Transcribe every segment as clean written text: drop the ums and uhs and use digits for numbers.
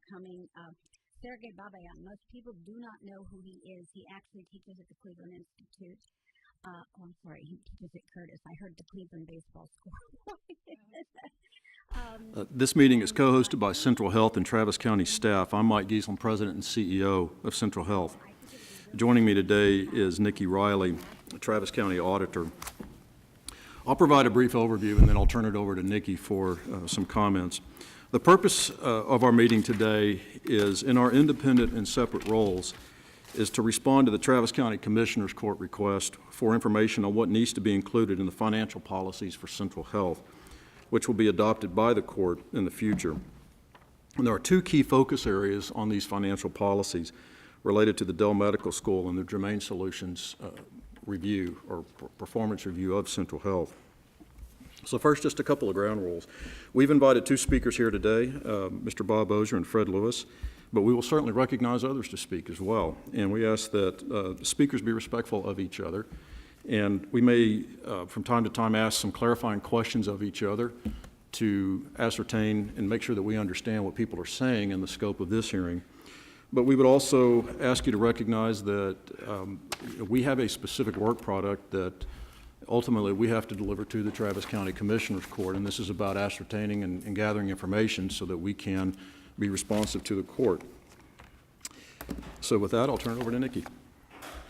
coming. Sergey Babayan. Most people do not know who he is. He actually teaches at the Cleveland Institute. I'm sorry, he teaches at Curtis. I heard the Cleveland baseball school. This meeting is co-hosted by Central Health and Travis County staff. I'm Mike Giesland, President and CEO of Central Health. Joining me today is Nikki Riley, Travis County Auditor. I'll provide a brief overview and then I'll turn it over to Nikki for some comments. The purpose of our meeting today is, in our independent and separate roles, is to respond to the Travis County Commissioner's Court request for information on what needs to be included in the financial policies for Central Health, which will be adopted by the court in the future. And there are two key focus areas on these financial policies related to the Dell Medical School and the Germain Solutions review or performance review of Central Health. So first, just a couple of ground rules. We've invited two speakers here today, Mr. Bob Ozier and Fred Lewis, but we will certainly recognize others to speak as well. And we ask that speakers be respectful of each other. And we may, from time to time, ask some clarifying questions of each other to ascertain and make sure that we understand what people are saying in the scope of this hearing. But we would also ask you to recognize that we have a specific work product that ultimately we have to deliver to the Travis County Commissioner's Court, and this is about ascertaining and gathering information so that we can be responsive to the court. So with that, I'll turn it over to Nikki.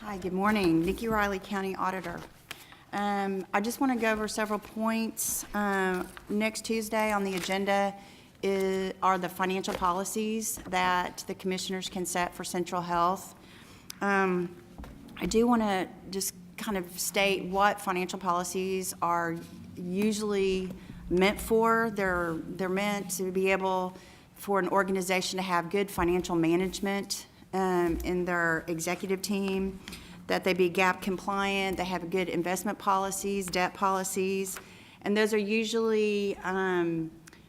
Hi, good morning. Nikki Riley, County Auditor. I just want to go over several points. Next Tuesday on the agenda are the financial policies that the commissioners can set for Central Health. I do want to just kind of state what financial policies are usually meant for. They're meant to be able for an organization to have good financial management in their executive team, that they be GAAP compliant, they have good investment policies, debt policies, and those are usually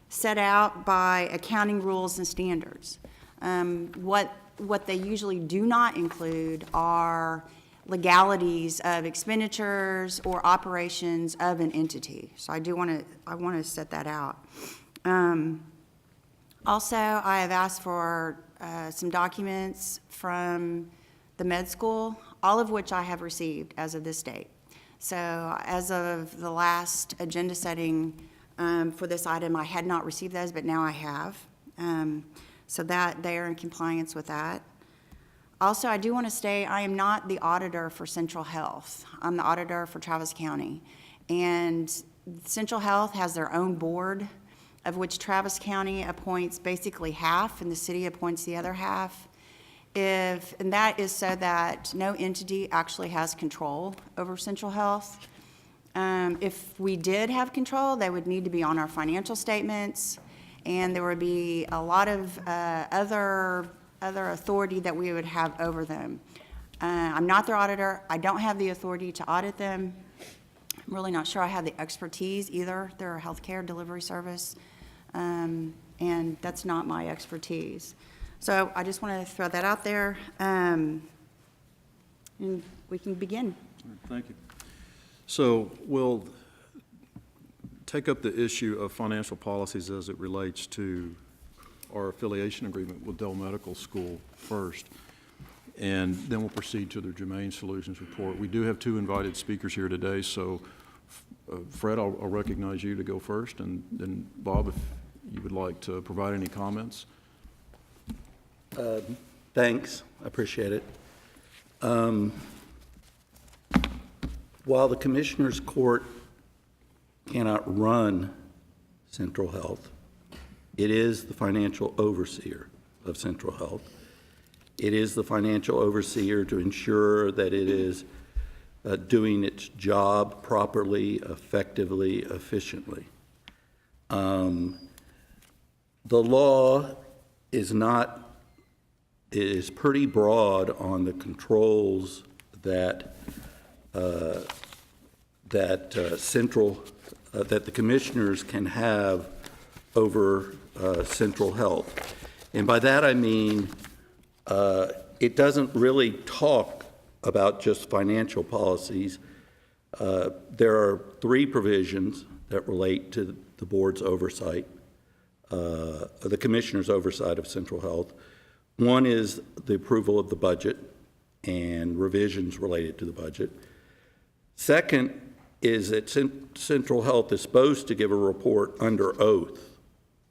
set out by accounting rules and standards. What they usually do not include are legalities of expenditures or operations of an entity. So I want to set that out. Also, I have asked for some documents from the med school, all of which I have received as of this date. So as of the last agenda setting for this item, I had not received those, but now I have. So that they are in compliance with that. Also, I do want to state I am not the auditor for Central Health. I'm the auditor for Travis County. And Central Health has their own board, of which Travis County appoints basically half and the city appoints the other half. And that is so that no entity actually has control over Central Health. If we did have control, they would need to be on our financial statements, and there would be a lot of other authority that we would have over them. I'm not their auditor. I don't have the authority to audit them. I'm really not sure I have the expertise either. They're a healthcare delivery service, and that's not my expertise. So I just want to throw that out there, and we can begin. Thank you. So we'll take up the issue of financial policies as it relates to our affiliation agreement with Dell Medical School first, and then we'll proceed to the Germain Solutions report. We do have two invited speakers here today, so Fred, I'll recognize you to go first, and then Bob, if you would like to provide any comments. Thanks, I appreciate it. While the Commissioner's Court cannot run Central Health, it is the financial overseer of Central Health. It is the financial overseer to ensure that it is doing its job properly, effectively, efficiently. The law is pretty broad on the controls that that the commissioners can have over Central Health. And by that I mean it doesn't really talk about just financial policies. There are three provisions that relate to the board's oversight. the Commissioner's oversight of Central Health. One is the approval of the budget and revisions related to the budget. Second is that Central Health is supposed to give a report under oath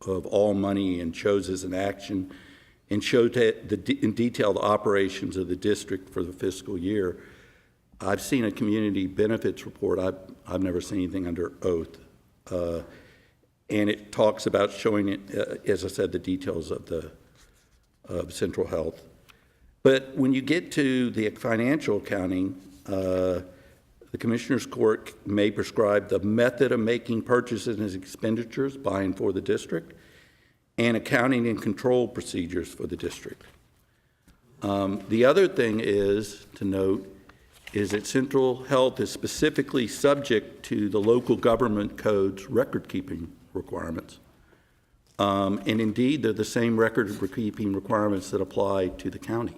of all money and choses in action and show in detail the operations of the district for the fiscal year. I've seen a community benefits report. I've never seen anything under oath. And it talks about showing it, as I said, the details of Central Health. But when you get to the financial accounting, the Commissioner's Court may prescribe the method of making purchases and expenditures by and for the district, and accounting and control procedures for the district. The other thing is to note is that Central Health is specifically subject to the local government code's record-keeping requirements. And indeed, they're the same record-keeping requirements that apply to the county.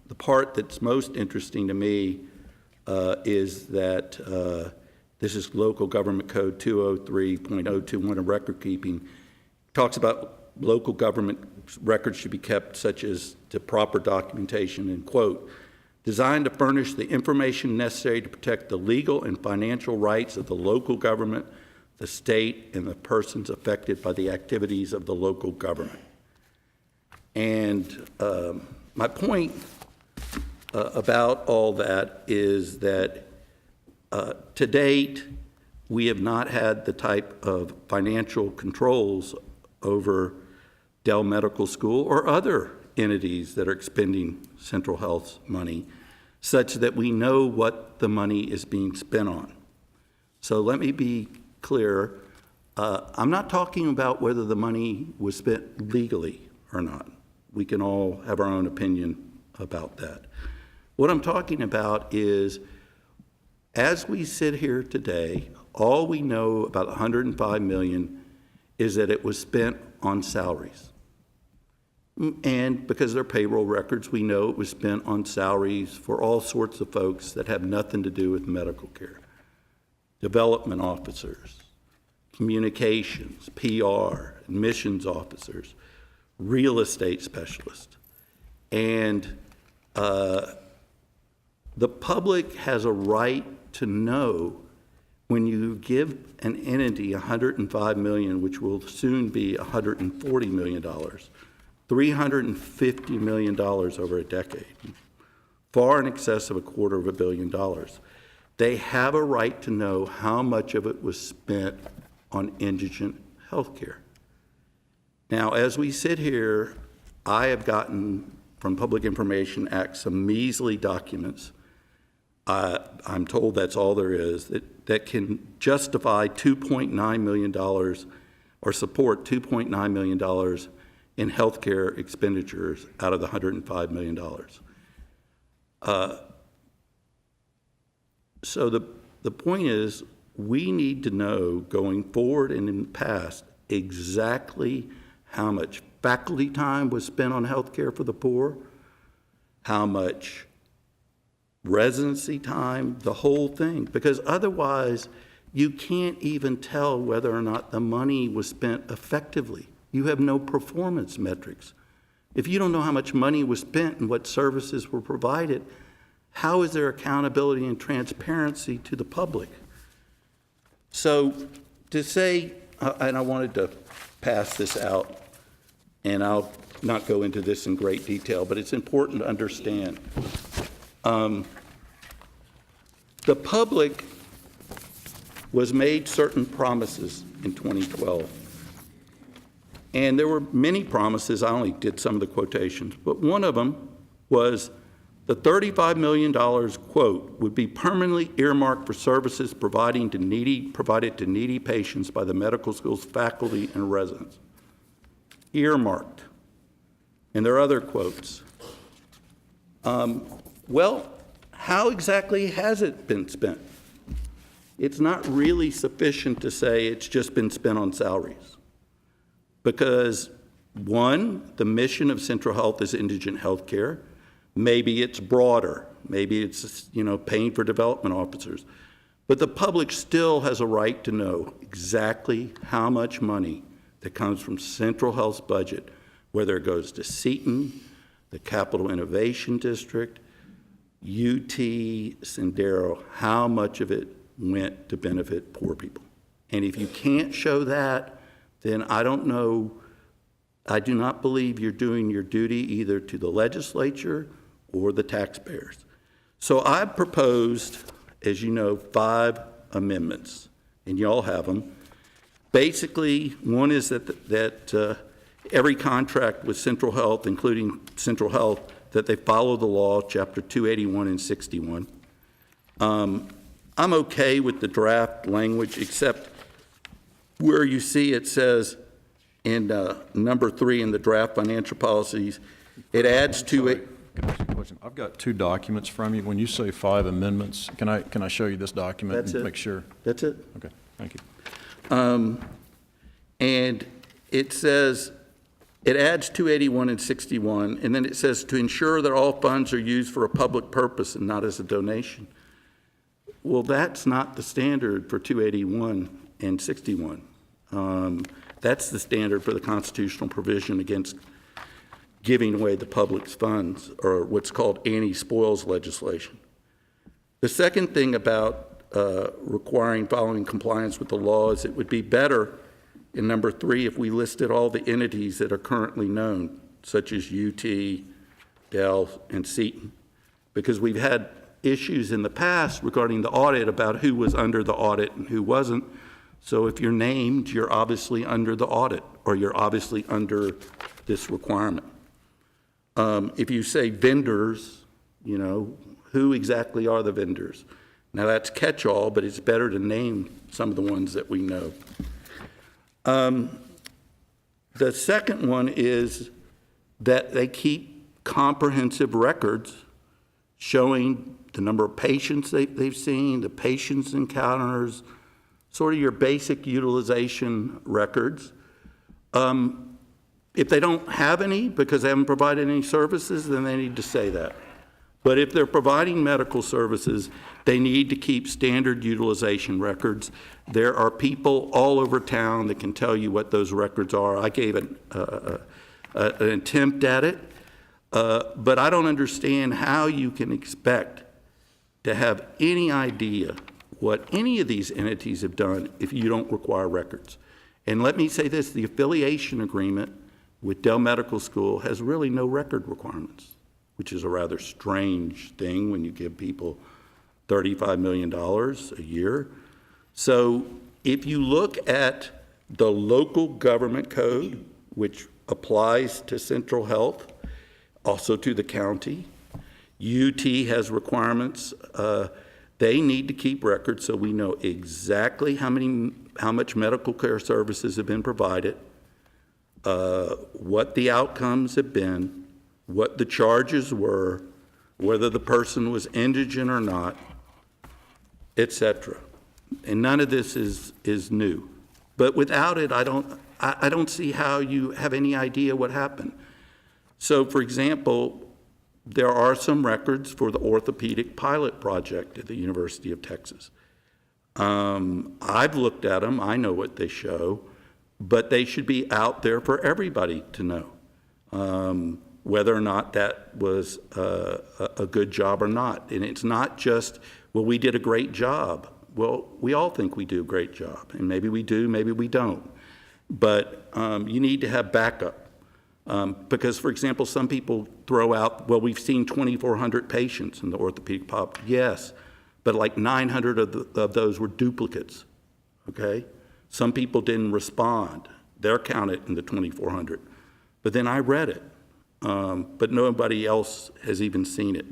The part that's most interesting to me is that this is Local Government Code 203.021 of record keeping. Talks about local government records should be kept such as to proper documentation and quote, designed to furnish the information necessary to protect the legal and financial rights of the local government, the state, and the persons affected by the activities of the local government. And my point about all that is that to date, we have not had the type of financial controls over Dell Medical School or other entities that are expending Central Health's money, such that we know what the money is being spent on. So let me be clear. I'm not talking about whether the money was spent legally or not. We can all have our own opinion about that. What I'm talking about is, as we sit here today, all we know about $105 million is that it was spent on salaries. And because they're payroll records, we know it was spent on salaries for all sorts of folks that have nothing to do with medical care. Development officers, communications, PR, admissions officers, real estate specialists. And the public has a right to know when you give an entity $105 million, which will soon be $140 million, $350 million over a decade, far in excess of $250 million. They have a right to know how much of it was spent on indigent health care. Now, as we sit here, I have gotten from Public Information Act some measly documents. I'm told that's all there is, that can justify $2.9 million or support $2.9 million in health care expenditures out of the $105 million. So the point is, we need to know going forward and in the past exactly how much faculty time was spent on health care for the poor, how much residency time, the whole thing, because otherwise you can't even tell whether or not the money was spent effectively. You have no performance metrics. If you don't know how much money was spent and what services were provided, how is there accountability and transparency to the public? So to say, and I wanted to pass this out, and I'll not go into this in great detail, but it's important to understand. The public was made certain promises in 2012. And there were many promises. I only did some of the quotations, but one of them was the $35 million, quote, would be permanently earmarked for services provided to needy patients by the medical school's faculty and residents. Earmarked. And there are other quotes. Well, how exactly has it been spent? It's not really sufficient to say it's just been spent on salaries. Because, one, the mission of Central Health is indigent health care. Maybe it's broader. Maybe it's, paying for development officers. But the public still has a right to know exactly how much money that comes from Central Health's budget, whether it goes to Seton, the Capital Innovation District, UT, Sendero, how much of it went to benefit poor people. And if you can't show that, then I don't know, I do not believe you're doing your duty either to the legislature or the taxpayers. So I proposed, as you know, 5 amendments, and you all have them. Basically, one is that every contract with Central Health, including Central Health, that they follow the law, Chapter 281 and 61. I'm okay with the draft language, except where you see it says in number 3 in the draft financial policies, it adds to it. Can I ask you a question? I've got 2 documents from you. When you say 5 amendments, can I show you this document That's and it. make sure? That's it. Okay, thank you. And it says, it adds 281 and 61, and then it says to ensure that all funds are used for a public purpose and not as a donation. Well, that's not the standard for 281 and 61. That's the standard for the constitutional provision against giving away the public's funds, or what's called anti-spoils legislation. The second thing about requiring following compliance with the law is it would be better in number 3 if we listed all the entities that are currently known, such as UT, Dell, and Seton, because we've had issues in the past regarding the audit about who was under the audit and who wasn't. So if you're named, you're obviously under the audit, or you're obviously under this requirement. If you say vendors, you know, who exactly are the vendors? Now that's catch-all, but it's better to name some of the ones that we know. The second one is that they keep comprehensive records showing the number of patients they've seen, the patients encounters, sort of your basic utilization records. If they don't have any because they haven't provided any services, then they need to say that. But if they're providing medical services, they need to keep standard utilization records. There are people all over town that can tell you what those records are. I gave an attempt at it, but I don't understand how you can expect to have any idea what any of these entities have done if you don't require records. And let me say this, the affiliation agreement with Dell Medical School has really no record requirements, which is a rather strange thing when you give people $35 million a year. So if you look at the local government code, which applies to Central Health, also to the county, UT has requirements. They need to keep records so we know exactly how much medical care services have been provided, what the outcomes have been, what the charges were, whether the person was indigent or not, etc. And none of this is new. But without it, I don't see how you have any idea what happened. So, for example, there are some records for the orthopedic pilot project at the University of Texas. I've looked at them. I know what they show, but they should be out there for everybody to know. Whether or not that was a good job or not. And it's not just, well, we did a great job. Well, we all think we do a great job, and maybe we do, maybe we don't. But you need to have backup. Because, for example, some people throw out, well, we've seen 2,400 patients in the orthopedic pop. Yes, but like 900 of those were duplicates, okay? Some people didn't respond. They're counted in the 2,400. But then I read it. But nobody else has even seen it.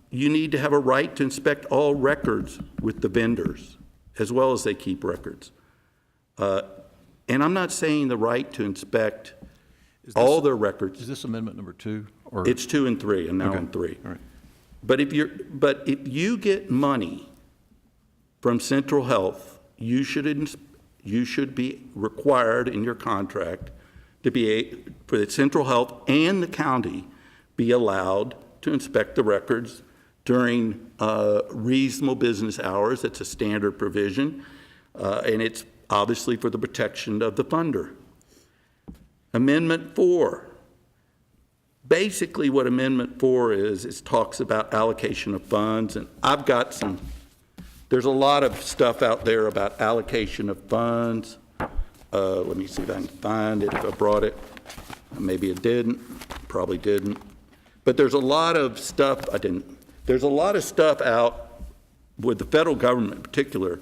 You need to have a right to inspect all records with the vendors, as well as they keep records. And I'm not saying the right to inspect all their records. Is this amendment number 2? Or? It's 2 and 3, and now Okay. on 3. All right. But if you get money from Central Health, you should be required in your contract to be for the Central Health and the county be allowed to inspect the records during reasonable business hours. It's a standard provision, and it's obviously for the protection of the funder. Amendment 4. Basically what Amendment 4 is talks about allocation of funds, and I've got there's a lot of stuff out there about allocation of funds. Let me see if I can find it, if I brought it. Maybe it didn't, probably didn't. But there's a lot of stuff, there's a lot of stuff out with the federal government in particular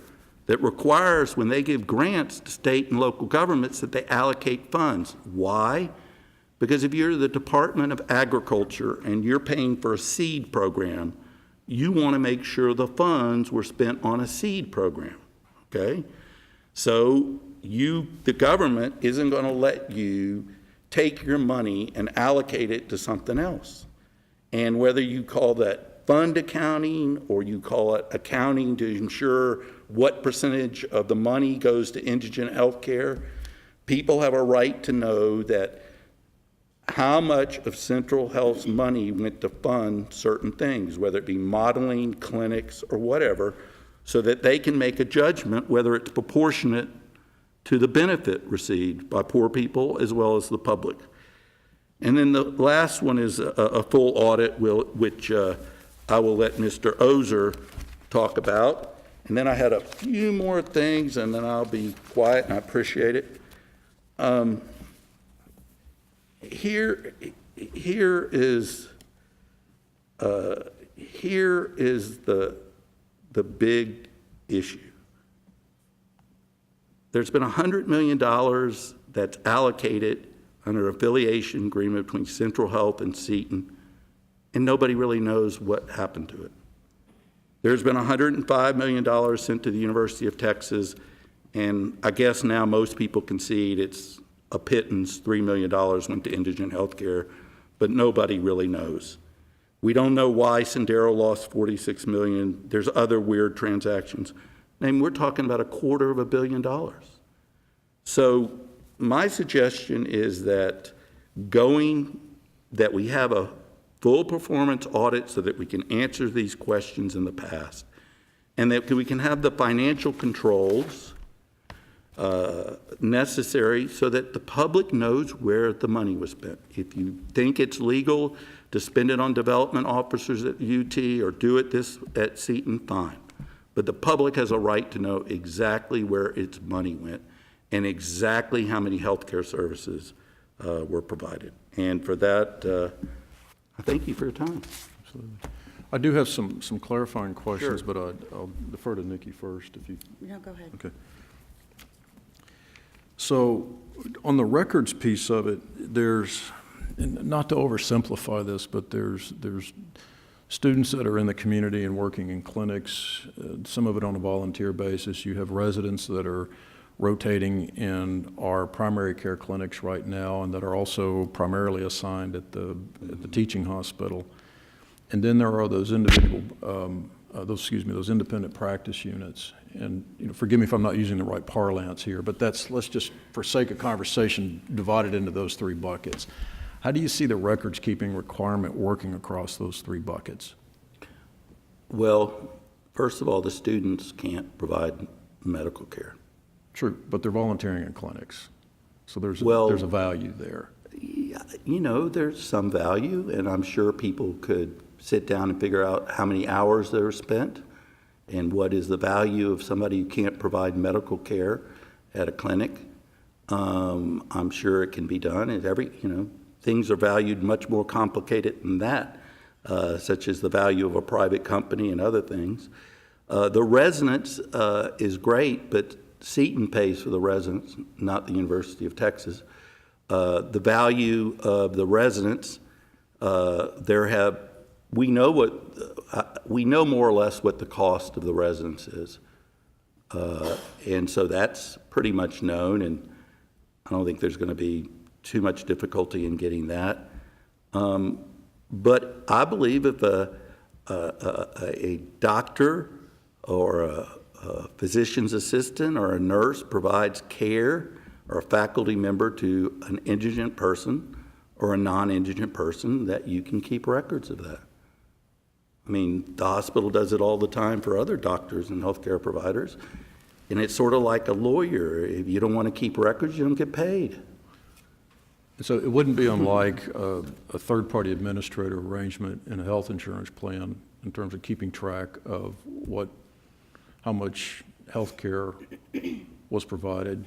that requires when they give grants to state and local governments that they allocate funds. Why? Because if you're the Department of Agriculture and you're paying for a seed program, you want to make sure the funds were spent on a seed program, okay? So the government isn't going to let you take your money and allocate it to something else. And whether you call that fund accounting or you call it accounting to ensure what percentage of the money goes to indigent health care, people have a right to know that how much of Central Health's money went to fund certain things, whether it be modeling, clinics, or whatever, so that they can make a judgment whether it's proportionate to the benefit received by poor people as well as the public. And then the last one is a full audit, which I will let Mr. Ozer talk about. And then I had a few more things, and then I'll be quiet, and I appreciate it. Here is the big issue. There's been $100 million that's allocated under an affiliation agreement between Central Health and Seton, and nobody really knows what happened to it. There's been $105 million sent to the University of Texas, and I guess now most people concede it's a pittance. $3 million went to indigent health care, but nobody really knows. We don't know why Sendero lost $46 million. There's other weird transactions. And we're talking about $250 million. So my suggestion is that we have a full performance audit so that we can answer these questions in the past, and that we can have the financial controls necessary so that the public knows where the money was spent. If you think it's legal to spend it on development officers at UT or do it at Seton, fine. But the public has a right to know exactly where its money went and exactly how many health care services were provided. And for that, I thank you for your time. Absolutely. I do have some clarifying questions, Sure. but I'll defer to Nikki first if you. No, go ahead. Okay. So on the records piece of it, there's, and not to oversimplify this, but there's students that are in the community and working in clinics, some of it on a volunteer basis. You have residents that are rotating in our primary care clinics right now and that are also primarily assigned at the teaching hospital. And then there are those individual, those independent practice units. And forgive me if I'm not using the right parlance here, but let's just, for sake of conversation, divide it into those three buckets. How do you see the records keeping requirement working across those three buckets? Well, first of all, the students can't provide medical care. True, but they're volunteering in clinics, so there's a value there. There's some value, and I'm sure people could sit down and figure out how many hours they were spent and what is the value of somebody who can't provide medical care at a clinic. I'm sure it can be done, and things are valued much more complicated than that, such as the value of a private company and other things. The residence is great, but Seton pays for the residents, not the University of Texas. The value of the residents, we know more or less what the cost of the residence is, and so that's pretty much known. And I don't think there's going to be too much difficulty in getting that. But I believe if a doctor or a physician's assistant or a nurse provides care or a faculty member to an indigent person or a non-indigent person, that you can keep records of that. I mean, the hospital does it all the time for other doctors and healthcare providers. And it's sort of like a lawyer. If you don't want to keep records, you don't get paid. So it wouldn't be unlike a third-party administrator arrangement in a health insurance plan in terms of keeping track of how much health care was provided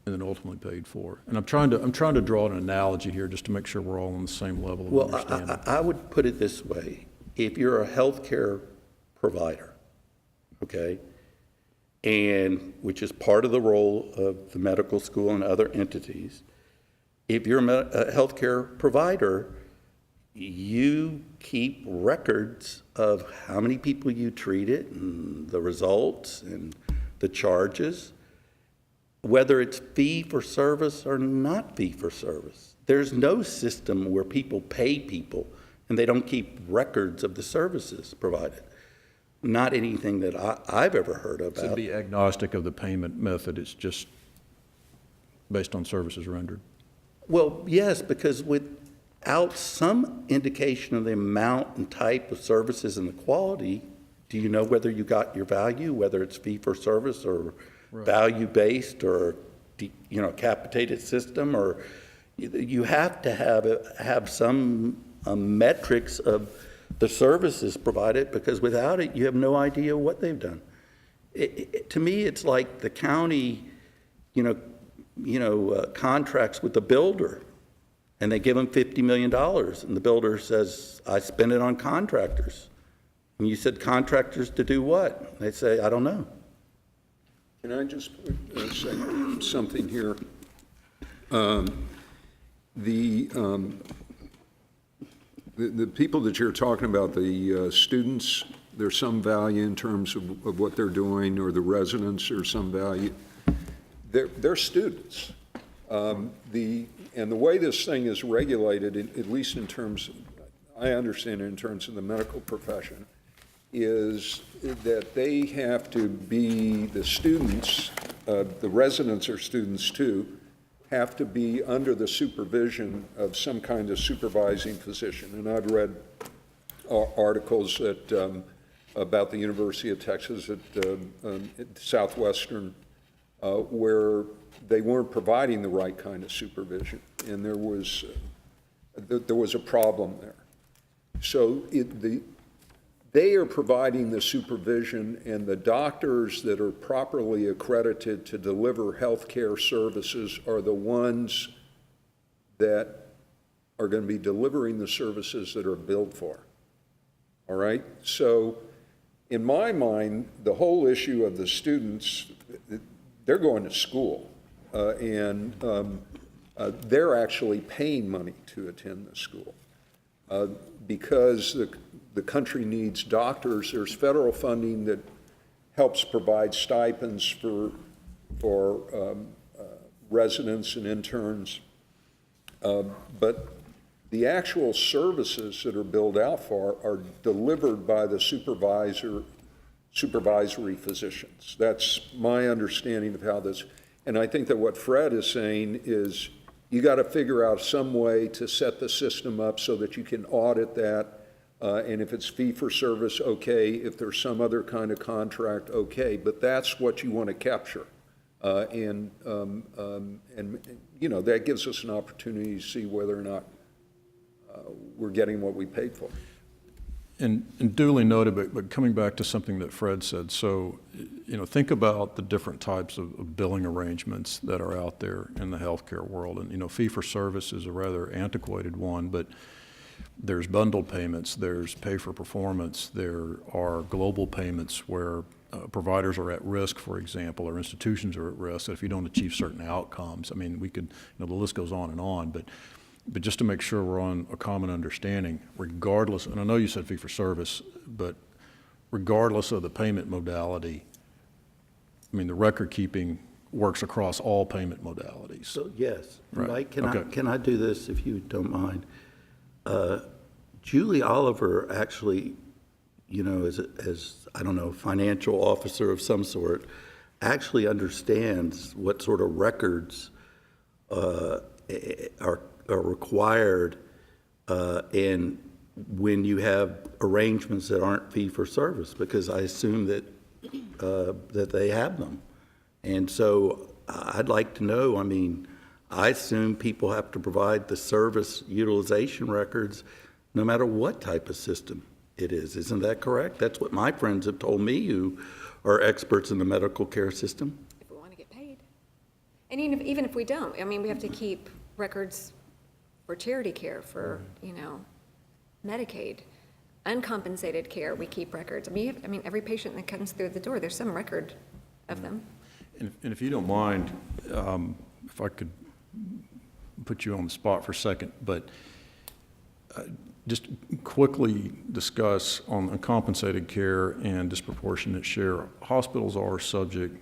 and then ultimately paid for. And I'm trying to draw an analogy here just to make sure we're all on the same level of Well, understanding. I would put it this way. If you're a healthcare provider, okay, and which is part of the role of the medical school and other entities, if you're a healthcare provider, you keep records of how many people you treated and the results and the charges, whether it's fee for service or not fee for service. There's no system where people pay people and they don't keep records of the services provided. Not anything that I've ever heard about. So be agnostic of the payment method, it's just based on services rendered. Well, yes, because without some indication of the amount and type of services and the quality, do you know whether you got your value, whether it's fee for service or value-based or, capitated system, or you have to have some metrics of the services provided, because without it, you have no idea what they've done. To me, it's like the county, contracts with the builder, and they give them $50 million, and the builder says, I spent it on contractors. And you said, contractors to do what? They say, I don't know. Can I just say something here? The people that you're talking about, the students, there's some value in terms of what they're doing, or the residents, or some value. They're students. And the way this thing is regulated, at least in terms, I understand it in terms of the medical profession, is that they have to be, the students, the residents are students too, have to be under the supervision of some kind of supervising physician. And I've read articles about the University of Texas at Southwestern where they weren't providing the right kind of supervision, and there was a problem there. So they are providing the supervision, and the doctors that are properly accredited to deliver health care services are the ones that are going to be delivering the services that are billed for. All right? So in my mind, the whole issue of the students, they're going to school, and they're actually paying money to attend the school. Because the country needs doctors, there's federal funding that helps provide stipends for residents and interns. But the actual services that are billed out for are delivered by the supervisory physicians. That's my understanding of how this, and I think that what Fred is saying is you got to figure out some way to set the system up so that you can audit that, and if it's fee for service, okay. If there's some other kind of contract, okay. But that's what you want to capture, and that gives us an opportunity to see whether or not we're getting what we paid for. And duly noted, but coming back to something that Fred said, so, think about the different types of billing arrangements that are out there in the healthcare world. And, fee-for-service is a rather antiquated one, but there's bundled payments, there's pay for performance, there are global payments where providers are at risk, for example, or institutions are at risk if you don't achieve certain outcomes. I mean, we could, the list goes on, but just to make sure we're on a common understanding, regardless, and I know you said fee-for-service, but regardless of the payment modality, I mean, the record keeping works across all payment modalities. So, yes. Right. Mike, Okay. can I do this if you don't mind? Julie Oliver actually, as I don't know, financial officer of some sort, actually understands what sort of records are required, and when you have arrangements that aren't fee-for-service, because I assume that, that they have them. And so I'd like to know, I mean, I assume people have to provide the service utilization records no matter what type of system it is. Isn't that correct? That's what my friends have told me who are experts in the medical care system. If we want to get paid. And even if we don't, I mean, we have to keep records for charity care, for, Medicaid, uncompensated care, we keep records. I mean, every patient that comes through the door, there's some record of them. And if you don't mind, if I could put you on the spot for a second, but just quickly discuss on uncompensated care and disproportionate share. Hospitals are subject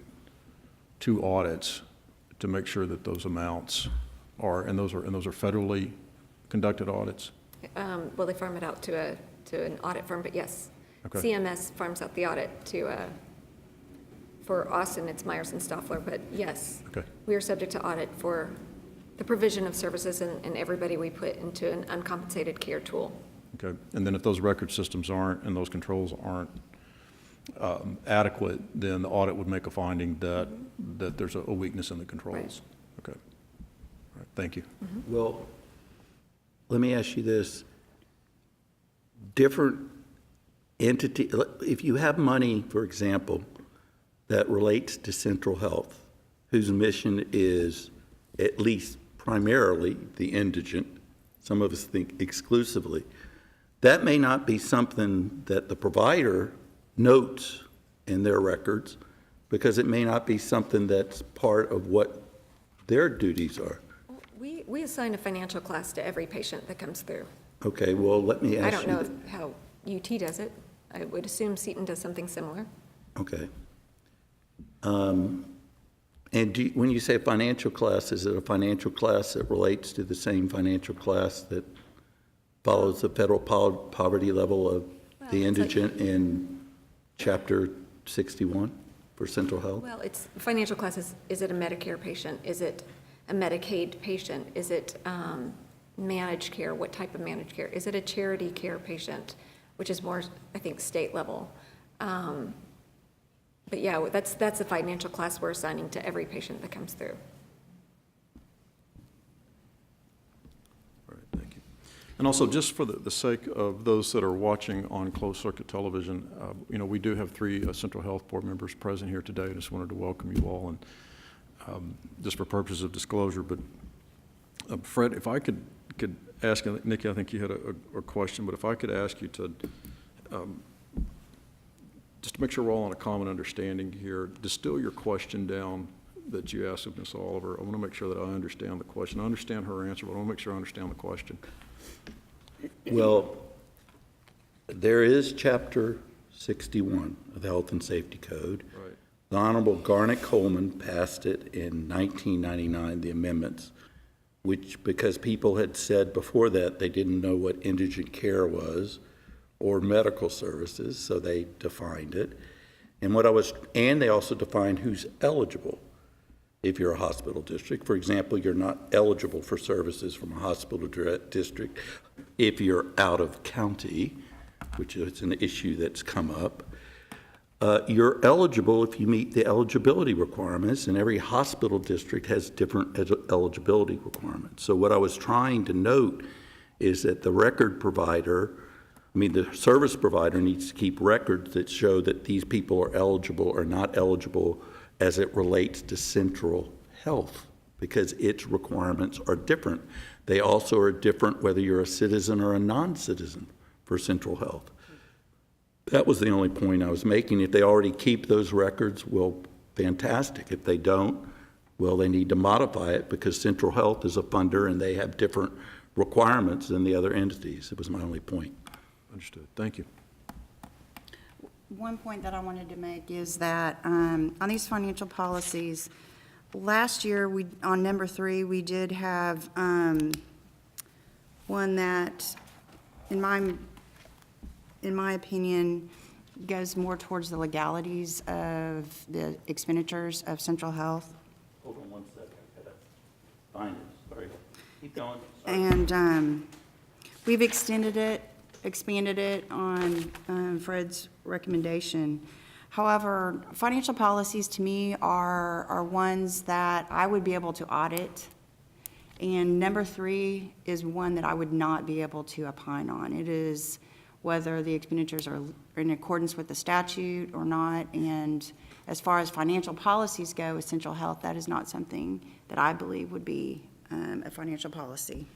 to audits to make sure that those amounts are, and those are federally conducted audits? Well, they farm it out to an audit firm, but yes. Okay. CMS farms out the audit for Austin, it's Myers and Stoffler, but yes. Okay. We are subject to audit for the provision of services and everybody we put into an uncompensated care tool. Okay, and then if those record systems aren't, and those controls aren't adequate, then the audit would make a finding that there's a weakness in the controls. Right. Okay, all right, thank you. Well, let me ask you this. Different entity, if you have money, for example, that relates to Central Health, whose mission is at least primarily the indigent, some of us think exclusively, that may not be something that the provider notes in their records, because it may not be something that's part of what their duties are. We assign a financial class to every patient that comes through. Okay, well, let me ask you. I don't know how UT does it. I would assume Seton does something similar. Okay. And when you say financial class, is it a financial class that relates to the same financial class that follows the federal poverty level of the Well, it's like- indigent in Chapter 61 for Central Health? Well, it's financial classes. Is it a Medicare patient? Is it a Medicaid patient? Is it managed care? What type of managed care? Is it a charity care patient, which is more, I think, state level? But yeah, that's a financial class we're assigning to every patient that comes through. All right, thank you. And also, just for the sake of those that are watching on closed-circuit television, we do have 3 Central Health Board members present here today. I just wanted to welcome you all, and just for purposes of disclosure, but Fred, if I could ask, Nikki, I think you had a question, but if I could ask you to, just to make sure we're all on a common understanding here, distill your question down that you asked of Ms. Oliver. I want to make sure that I understand the question. I understand her answer, but I want to make sure I understand the question. Well, there is Chapter 61 of the Health and Safety Code. Right. The Honorable Garnet Coleman passed it in 1999, the amendments, which, because people had said before that they didn't know what indigent care was or medical services, so they defined it. And they also defined who's eligible if you're a hospital district. For example, you're not eligible for services from a hospital district if you're out of county, which is an issue that's come up. You're eligible if you meet the eligibility requirements, and every hospital district has different eligibility requirements. So what I was trying to note is that the record provider, the service provider needs to keep records that show that these people are eligible or not eligible as it relates to Central Health, because its requirements are different. They also are different whether you're a citizen or a non-citizen for Central Health. That was the only point I was making. If they already keep those records, well, fantastic. If they don't, well, they need to modify it, because Central Health is a funder and they have different requirements than the other entities. It was my only point. Understood. Thank you. One point that I wanted to make is that on these financial policies, last year, on number 3, we did have one that, in my opinion, goes more towards the legalities of the expenditures of Central Health. Hold on one second. I gotta find it. Sorry. Keep going. And we've extended it expanded it on Fred's recommendation. However, financial policies to me are ones that I would be able to audit. And number 3 is one that I would not be able to opine on. It is whether the expenditures are in accordance with the statute or not. And as far as financial policies go with Central Health, that is not something that I believe would be a financial policy.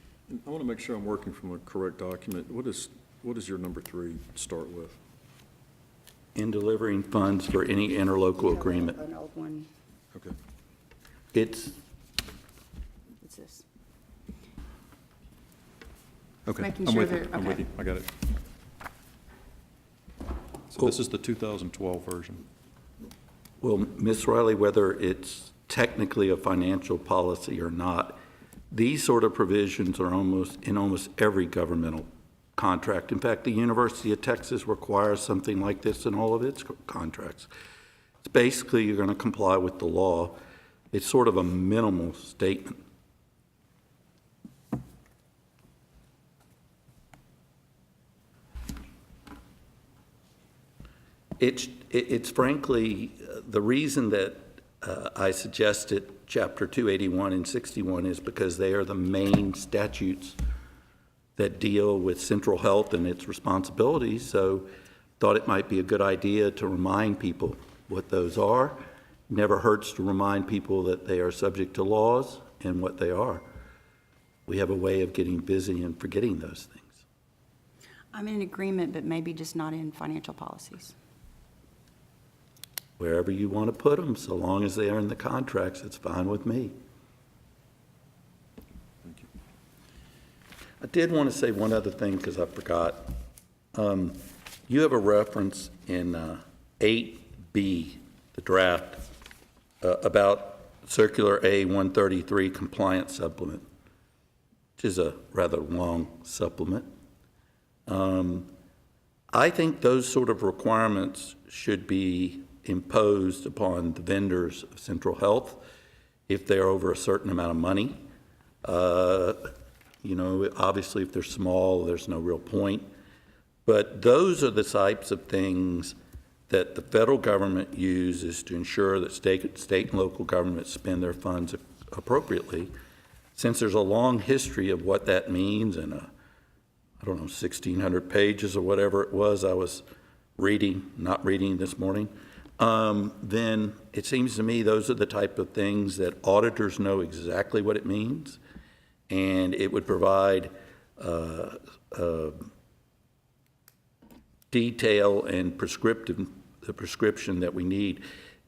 I want to make sure I'm working from a correct document. What does your number 3 start with? In delivering funds for any interlocal agreement. An old one, Okay. It's, this. Okay. Making I'm sure with you. that- I'm with okay. you. I got it. So this is the 2012 version. well, Ms. Riley, whether it's technically a financial policy or not, these sort of provisions are in almost every governmental contract. In fact, the University of Texas requires something like this in all of its contracts. It's basically, you're going to comply with the law. It's sort of a minimal statement. It's frankly, the reason that I suggested Chapter 281 and 61 is because they are the main statutes that deal with Central Health and its responsibilities, so thought it might be a good idea to remind people what those are. Never hurts to remind people that they are subject to laws and what they are. We have a way of getting busy and forgetting those things. I'm in agreement, but maybe just not in financial policies. Wherever you want to put them, so long as they are in the contracts, it's fine with me. Thank you. I did want to say one other thing because I forgot. You have a reference in 8B, the draft, about Circular A-133 compliance supplement, which is a rather long supplement. I think those sort of requirements should be imposed upon the vendors of Central Health if they're over a certain amount of money. Obviously, if they're small, there's no real point. But those are the types of things that the federal government uses to ensure that state and local governments spend their funds appropriately. Since there's a long history of what that means and 1,600 pages or whatever it was I was not reading this morning, then it seems to me those are the type of things that auditors know exactly what it means, and it would provide detail and the prescription that we need.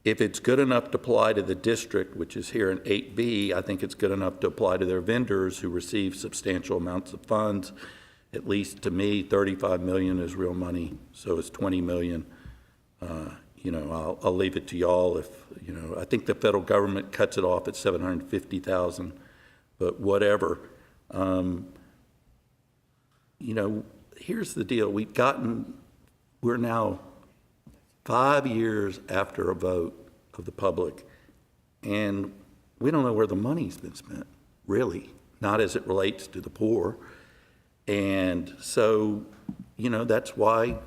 If it's good enough to apply to the district, which is here in 8B, I think it's good enough to apply to their vendors who receive substantial amounts of funds. At least to me, 35 million is real money, so it's 20 million. I'll leave it to y'all if, I think the federal government cuts it off at 750,000, but whatever. Here's the deal. We're now 5 years after a vote of the public, and we don't know where the money's been spent, really, not as it relates to the poor. And so, that's why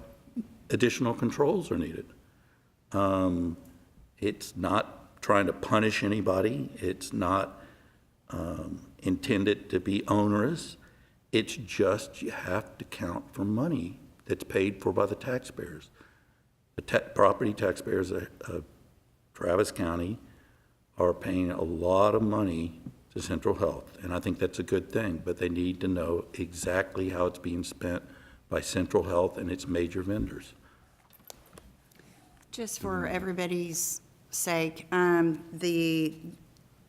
additional controls are needed. It's not trying to punish anybody. It's not intended to be onerous. It's just you have to count for money that's paid for by the taxpayers. The property taxpayers of Travis County are paying a lot of money to Central Health, and I think that's a good thing, but they need to know exactly how it's being spent by Central Health and its major vendors. Just for everybody's sake, the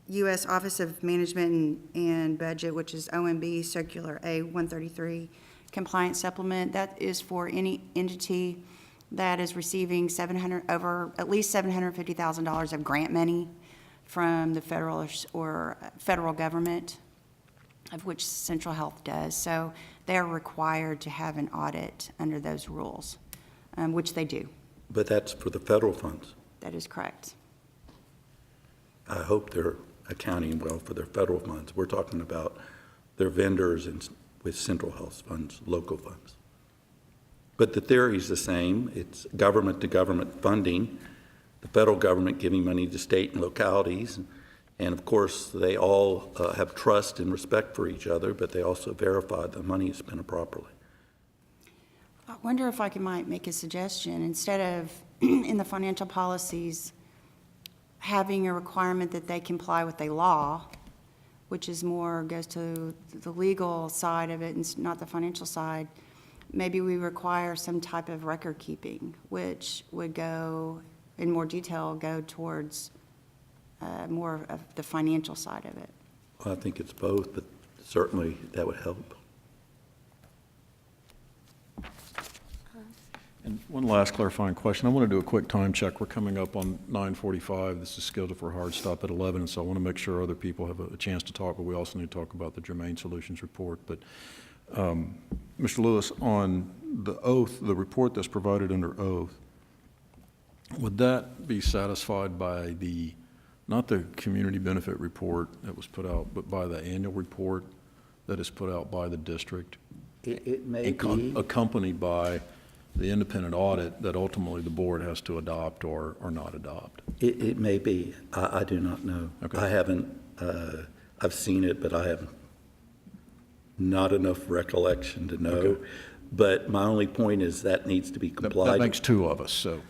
U.S. Office of Management and Budget, which is OMB Circular A-133 compliance supplement, that is for any entity that is receiving at least $750,000 of grant money from the federal government, of which Central Health does. So they're required to have an audit under those rules, which they do. But that's for the federal funds. That is correct. I hope they're accounting well for their federal funds. We're talking about their vendors and with Central Health funds, local funds. But the theory is the same. It's government-to-government funding, the federal government giving money to state and localities. And of course, they all have trust and respect for each other, but they also verify the money is spent properly. I wonder if might make a suggestion. Instead of, in the financial policies, having a requirement that they comply with a law, which is more, goes to the legal side of it and not the financial side, maybe we require some type of record keeping, which would go, in more detail, go towards more of the financial side of it. Well, I think it's both, but certainly that would help. And one last clarifying question. I want to do a quick time check. We're coming up on 9:45. This is scheduled for a hard stop at 11, and so I want to make sure other people have a chance to talk, but we also need to talk about the Germain Solutions report. But, Mr. Lewis, on the oath, the report that's provided under oath, would that be satisfied by the, not the community benefit report that was put out, but by the annual report that is put out by the district? It may be. Accompanied by the independent audit that ultimately the board has to adopt or not adopt? It may be. I do not know. Okay. I haven't, I've seen it, but I have not enough recollection to know. Okay. But my only point is that needs to be complied. That makes two of us, so.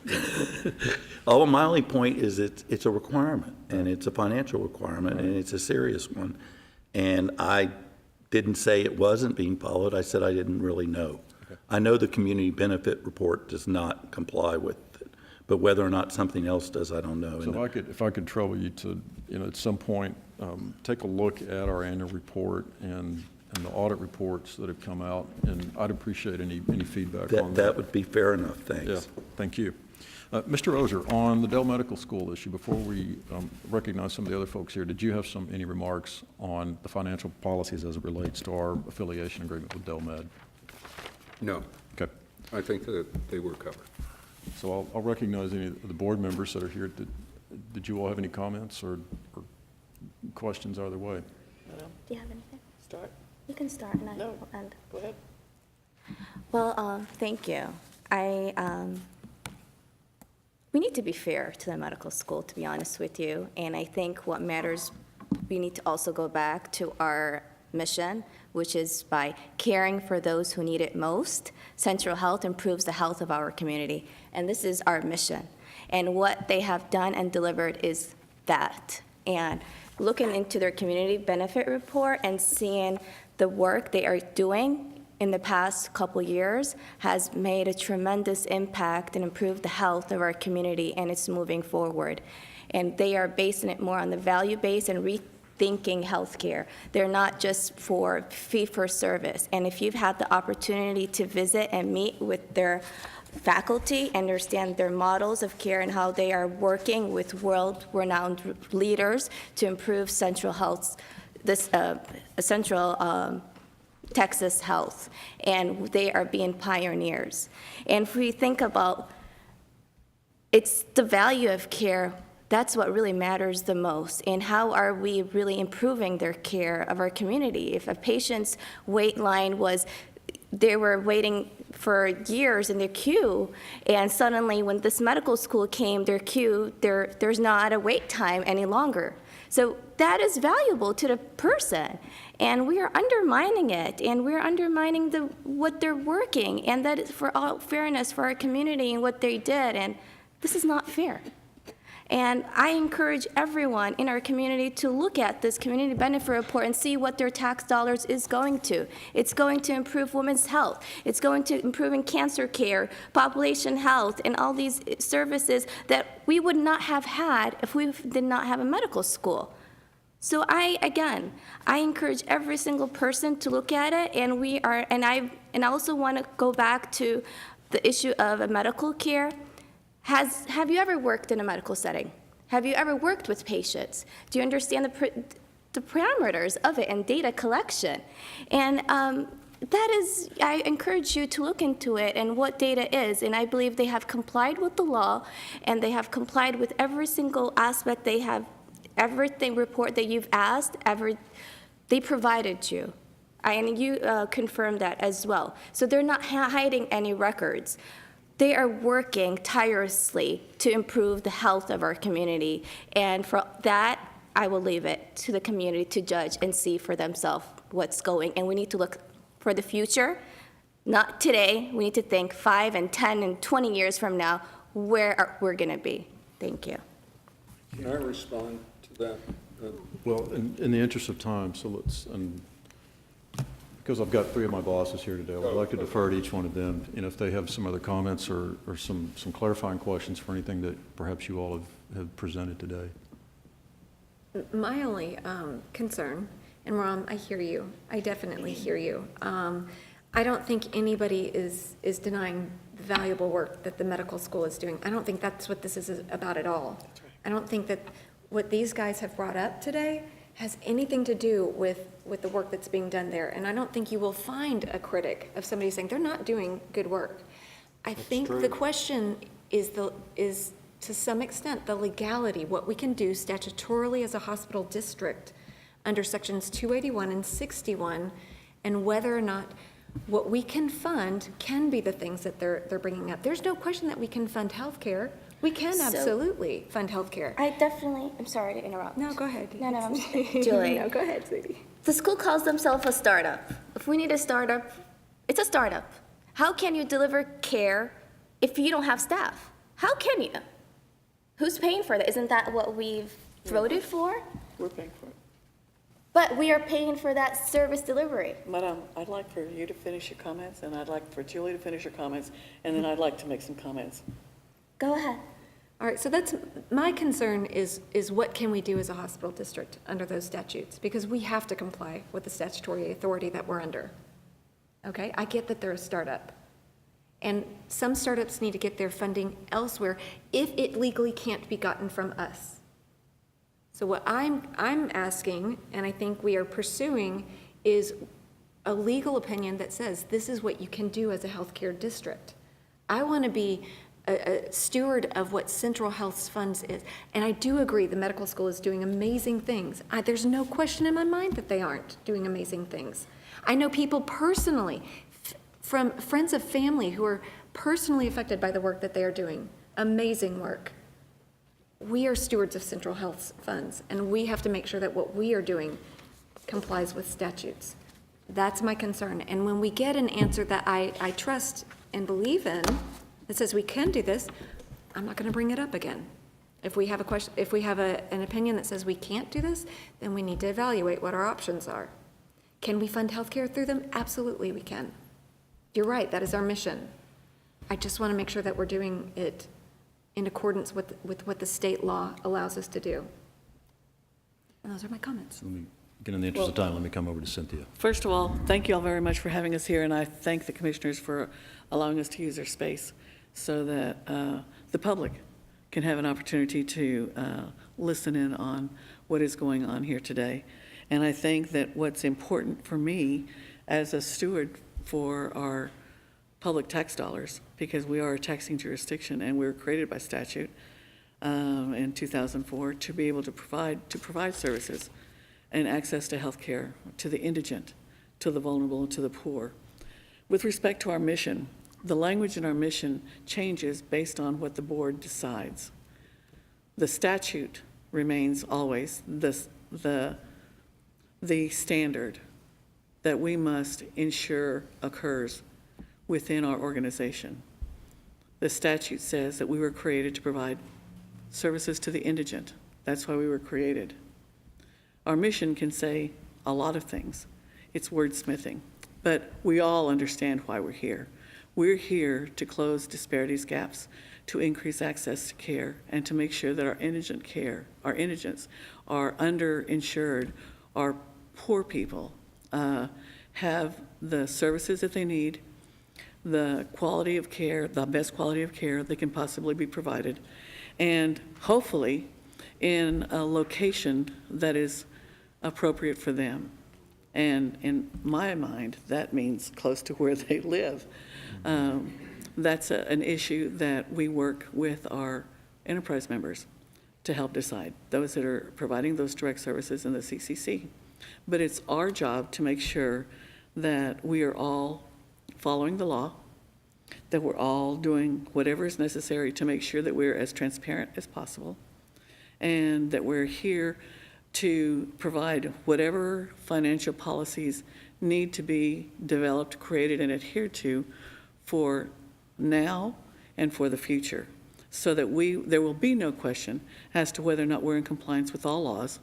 Oh, my only point is it's a requirement, and it's a financial requirement, and it's a serious one. And I didn't say it wasn't being followed. I said I didn't really know. Okay. I know the community benefit report does not comply with it, but whether or not something else does, I don't know. So if I could trouble you to, at some point, take a look at our annual report and the audit reports that have come out, and I'd appreciate any feedback on that. That would be fair enough, thanks. Yeah, thank you. Mr. Ozer, on the Dell Medical School issue, before we recognize some of the other folks here, did you have any remarks on the financial policies as it relates to our affiliation agreement with Dell Med? No, Okay. I think that they were covered. So I'll recognize any of the board members that are here. Did you all have any comments or questions either way? Do you have anything? Start. You can start and I No. will end. Go ahead. Well, thank you. We need to be fair to the medical school, to be honest with you. And I think what matters, we need to also go back to our mission, which is by caring for those who need it most. Central Health improves the health of our community. And this is our mission. And what they have done and delivered is that. And looking into their community benefit report and seeing the work they are doing in the past couple years has made a tremendous impact and improved the health of our community, and it's moving forward. And they are basing it more on the value-based and rethinking healthcare. They're not just for fee-for-service. And if you've had the opportunity to visit and meet with their faculty, understand their models of care and how they are working with world-renowned leaders to improve Central Texas health, and they are being pioneers. And if we think about it's the value of care, that's what really matters the most. And how are we really improving their care of our community? If a patient's wait line they were waiting for years in their queue, and suddenly when this medical school came, their queue, there's not a wait time any longer. So that is valuable to the person, and we are undermining it, and we're undermining what they're working, and that is for all fairness for our community and what they did, and this is not fair. And I encourage everyone in our community to look at this community benefit report and see what their tax dollars is going to. It's going to improve women's health. It's going to improve cancer care, population health, and all these services that we would not have had if we did not have a medical school. So I encourage every single person to look at it, and I also want to go back to the issue of a medical care. Have you ever worked in a medical setting? Have you ever worked with patients? Do you understand the parameters of it and data collection? And I encourage you to look into it and what data is. And I believe they have complied with the law, and they have complied with every single aspect. Everything report that you've asked, they provided you. And you confirmed that as well. So they're not hiding any records. They are working tirelessly to improve the health of our community. And for that, I will leave it to the community to judge and see for themselves what's going. And we need to look for the future, not today. We need to think 5 and 10 and 20 years from now where we're going to be. Thank you. Can I respond to that? Well, in the interest of time, so let's, and because I've got 3 of my bosses here today, I would like to defer to each one of them, if they have some other comments or some clarifying questions for anything that perhaps you all have presented today. My only concern, and Ram, I hear you. I definitely hear you. I don't think anybody is denying the valuable work that the medical school is doing. I don't think that's what this is about at all. I don't think that what these guys have brought up today has anything to do with the work that's being done there. And I don't think you will find a critic of somebody saying they're not doing good work. I think the question is to some extent the legality, what we can do statutorily as a hospital district under sections 281 and 61, and whether or not what we can fund can be the things that they're bringing up. There's no question that we can fund healthcare. We can So- absolutely fund healthcare. I'm sorry to interrupt. No, go ahead. No, I'm Julie. No, go ahead, sweetie. The school calls themselves a startup. If we need a startup, it's a startup. How can you deliver care if you don't have staff? How can you? Who's paying for that? Isn't that what we've voted for? We're paying for it. But we are paying for that service delivery. Madam, I'd like for you to finish your comments, and I'd like for Julie to finish her comments, and then I'd like to make some comments. Go ahead. All right, so that's, my concern is what can we do as a hospital district under those statutes? Because we have to comply with the statutory authority that we're under. Okay, I get that they're a startup. And some startups need to get their funding elsewhere if it legally can't be gotten from us. So what I'm asking, and I think we are pursuing, is a legal opinion that says this is what you can do as a healthcare district. I want to be a steward of what Central Health's funds is. And I do agree the medical school is doing amazing things. There's no question in my mind that they aren't doing amazing things. I know people personally, from friends of family who are personally affected by the work that they are doing. Amazing work. We are stewards of Central Health's funds, and we have to make sure that what we are doing complies with statutes. That's my concern. And when we get an answer that I trust and believe in, that says we can do this, I'm not going to bring it up again. If we have a question, if we have an opinion that says we can't do this, then we need to evaluate what our options are. Can we fund healthcare through them? Absolutely, we can. You're right, that is our mission. I just want to make sure that we're doing it in accordance with what the state law allows us to do. And those are my comments. Let me, again, in the interest of time, let me come over to Cynthia. First of all, thank you all very much for having us here, and I thank the commissioners for allowing us to use their space so that the public can have an opportunity to listen in on what is going on here today. And I think that what's important for me as a steward for our public tax dollars, because we are a taxing jurisdiction and we were created by statute in 2004 to be able to provide services and access to health care to the indigent, to the vulnerable, to the poor. With respect to our mission, the language in our mission changes based on what the board decides. The statute remains always the standard that we must ensure occurs within our organization. The statute says that we were created to provide services to the indigent. That's why we were created. Our mission can say a lot of things. It's wordsmithing, but we all understand why we're here. We're here to close disparities gaps, to increase access to care, and to make sure that our indigents are underinsured, our poor people have the services that they need, the quality of care, the best quality of care that can possibly be provided, and hopefully in a location that is appropriate for them. And in my mind, that means close to where they live. That's an issue that we work with our enterprise members to help decide, those that are providing those direct services in the CCC. But it's our job to make sure that we are all following the law, that we're all doing whatever is necessary to make sure that we're as transparent as possible, and that we're here to provide whatever financial policies need to be developed, created, and adhered to for now and for the future, so that there will be no question as to whether or not we're in compliance with all laws,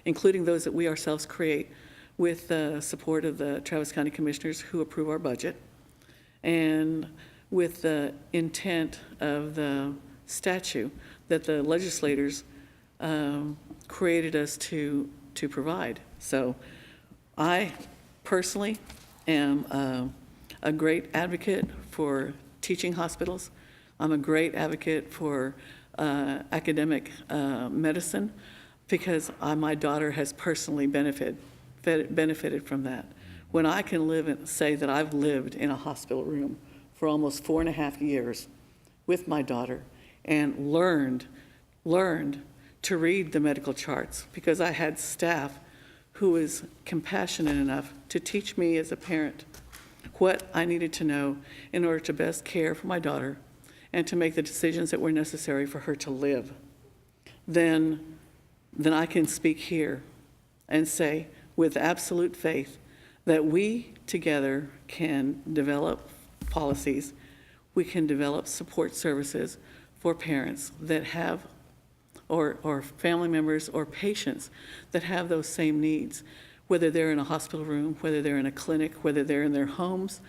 including those that we ourselves create with the support of the Travis County Commissioners who approve our budget, and with the intent of the statute that the legislators created us to provide. So I personally am a great advocate for teaching hospitals. I'm a great advocate for academic medicine because my daughter has personally benefited from that. When I can live and say that I've lived in a hospital room for almost 4.5 years with my daughter and learned to read the medical charts because I had staff who was compassionate enough to teach me as a parent what I needed to know in order to best care for my daughter and to make the decisions that were necessary for her to live, then I can speak here and say with absolute faith that we together can develop policies, we can develop support services for parents that have, or family members or patients that have those same needs, whether they're in a hospital room, whether they're in a clinic, whether they're in their homes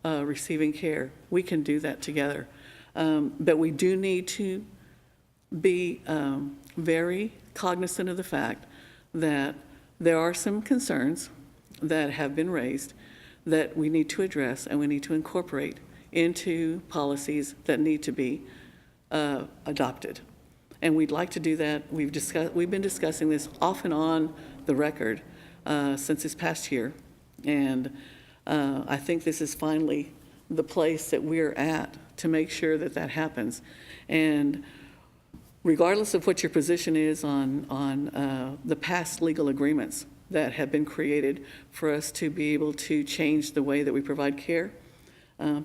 receiving care. We can do that together. But we do need to be very cognizant of the fact that there are some concerns that have been raised that we need to address and we need to incorporate into policies that need to be adopted. And we'd like to do that. We've been discussing this off and on the record since this past year. And I think this is finally the place that we're at to make sure that that happens. And regardless of what your position is on the past legal agreements that have been created for us to be able to change the way that we provide care,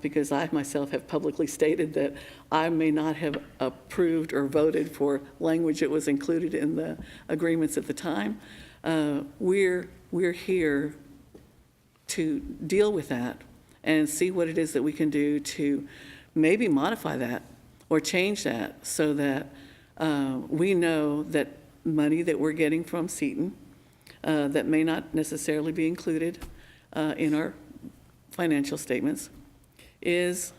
because I myself have publicly stated that I may not have approved or voted for language that was included in the agreements at the time. We're here to deal with that and see what it is that we can do to maybe modify that or change that so that we know that money that we're getting from Seton that may not necessarily be included in our financial statements is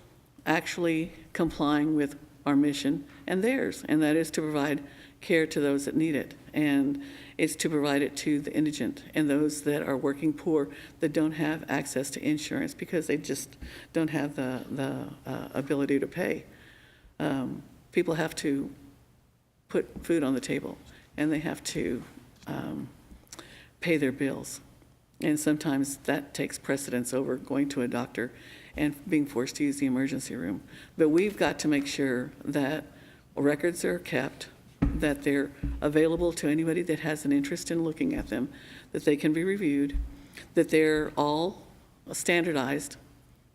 actually complying with our mission and theirs, and that is to provide care to those that need it. And it's to provide it to the indigent and those that are working poor that don't have access to insurance because they just don't have the ability to pay. People have to put food on the table, and they have to pay their bills. And sometimes that takes precedence over going to a doctor and being forced to use the emergency room. But we've got to make sure that records are kept, that they're available to anybody that has an interest in looking at them, that they can be reviewed, that they're all standardized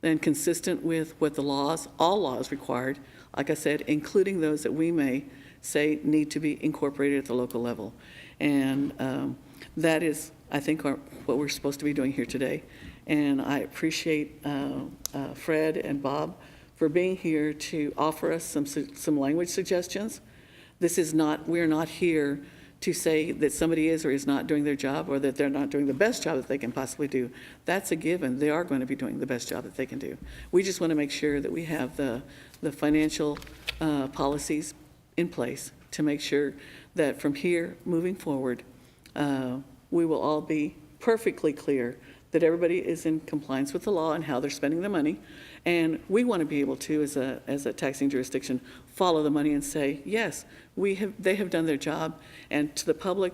and consistent with what the laws, all laws required, like I said, including those that we may say need to be incorporated at the local level. And that is, I think, what we're supposed to be doing here today. And I appreciate Fred and Bob for being here to offer us some language suggestions. This is not, we're not here to say that somebody is or is not doing their job or that they're not doing the best job that they can possibly do. That's a given. They are going to be doing the best job that they can do. We just want to make sure that we have the financial policies in place to make sure that from here moving forward, we will all be perfectly clear that everybody is in compliance with the law and how they're spending the money. And we want to be able to, as a taxing jurisdiction, follow the money and say, yes, they have done their job, and to the public,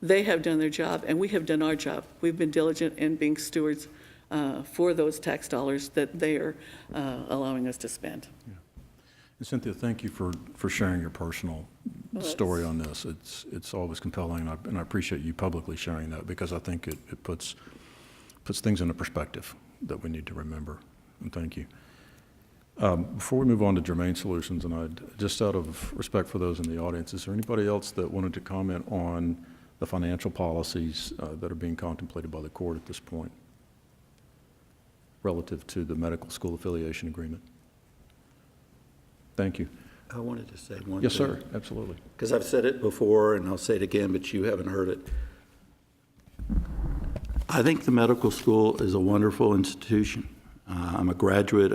they have done their job, and we have done our job. We've been diligent in being stewards for those tax dollars that they are allowing us to spend. Yeah. And Cynthia, thank you for sharing your personal story on this. It's always compelling, and I appreciate you publicly sharing that because I think it puts puts things into perspective that we need to remember, and thank you. Before we move on to Germain Solutions, and just out of respect for those in the audience, is there anybody else that wanted to comment on the financial policies that are being contemplated by the court at this point relative to the medical school affiliation agreement? Thank you. I wanted to say one thing. Yes, sir, absolutely. Because I've said it before, and I'll say it again, but you haven't heard it. I think the medical school is a wonderful institution. I'm a graduate,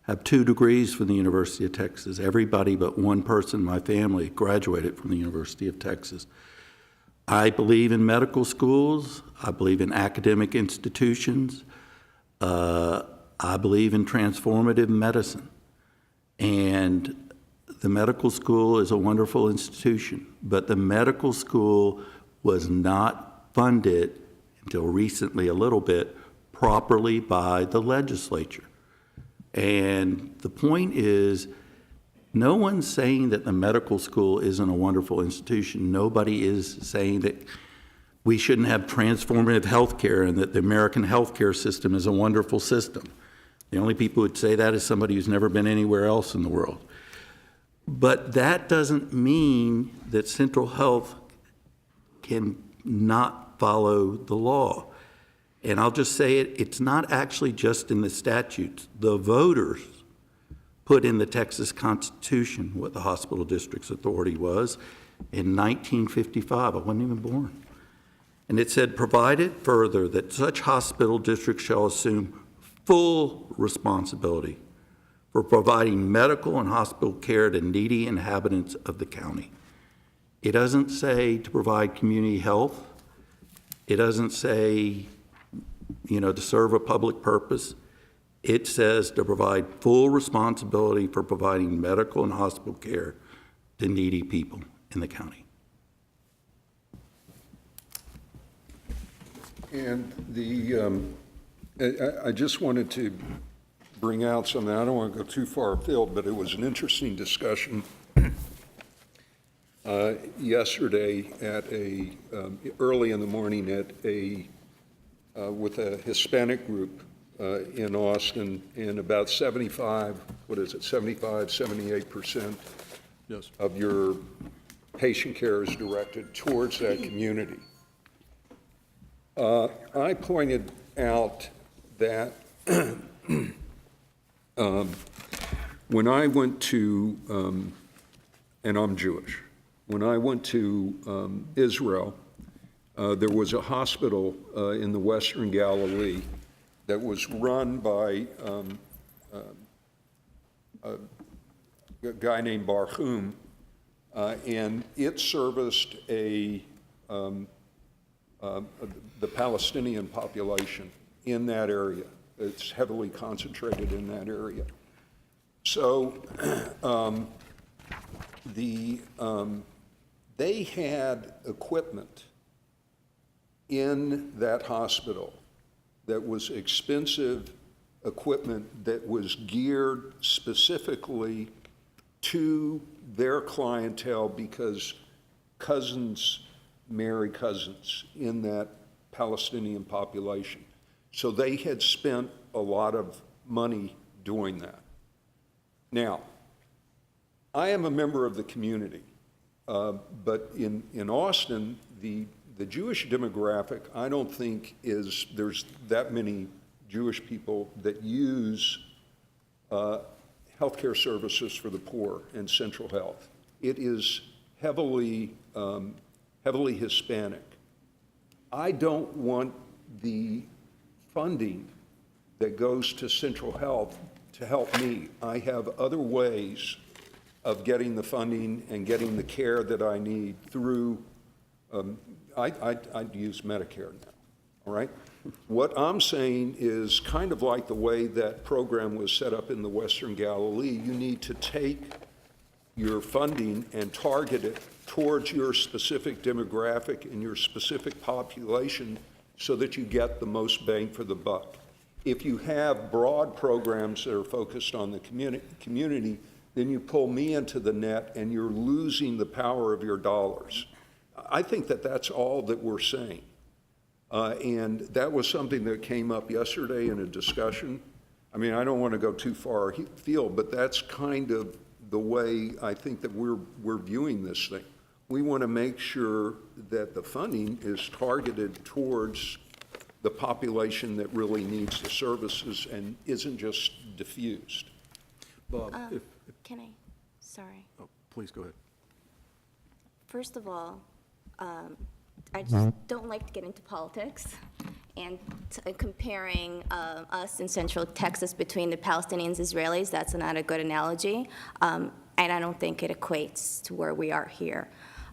have 2 degrees from the University of Texas. Everybody but one person in my family graduated from the University of Texas. I believe in medical schools. I believe in academic institutions. I believe in transformative medicine. And the medical school is a wonderful institution, but the medical school was not funded until recently a little bit properly by the legislature. And the point is, no one's saying that the medical school isn't a wonderful institution. Nobody is saying that we shouldn't have transformative health care and that the American healthcare system is a wonderful system. The only people who would say that is somebody who's never been anywhere else in the world. But that doesn't mean that Central Health can not follow the law. And I'll just say it's not actually just in the statutes. The voters put in the Texas Constitution what the hospital district's authority was in 1955. I wasn't even born. And it said, provided further that such hospital districts shall assume full responsibility for providing medical and hospital care to needy inhabitants of the county. It doesn't say to provide community health. It doesn't say, to serve a public purpose. It says to provide full responsibility for providing medical and hospital care to needy people in the county. And I just wanted to bring out something. I don't want to go too far afield, but it was an interesting discussion yesterday at early in the morning with a Hispanic group in Austin, and about 78% Yes. of your patient care is directed towards that community. I pointed out that when I went to, and I'm Jewish, when I went to Israel, there was a hospital in the Western Galilee that was run by a guy named Barhum, and it serviced the Palestinian population in that area. It's heavily concentrated in that area. So they had equipment in that hospital that was expensive equipment that was geared specifically to their clientele because cousins marry cousins in that Palestinian population. So they had spent a lot of money doing that. Now, I am a member of the community, but in Austin, the Jewish demographic, I don't think there's that many Jewish people that use healthcare services for the poor and Central Health. It is heavily Hispanic. I don't want the funding that goes to Central Health to help me. I have other ways of getting the funding and getting the care that I need through, I'd use Medicare now, all right? What I'm saying is kind of like the way that program was set up in the Western Galilee. You need to take your funding and target it towards your specific demographic and your specific population so that you get the most bang for the buck. If you have broad programs that are focused on the community, then you pull me into the net and you're losing the power of your dollars. I think that that's all that we're saying. And that was something that came up yesterday in a discussion. I mean, I don't want to go too far afield, but that's kind of the way I think that we're viewing this thing. We want to make sure that the funding is targeted towards the population that really needs the services and isn't just diffused. Bob, Can I, sorry. oh, please go ahead. First of all, I just don't like to get into politics and comparing us in Central Texas between the Palestinians and Israelis. That's not a good analogy, and I don't think it equates to where we are here.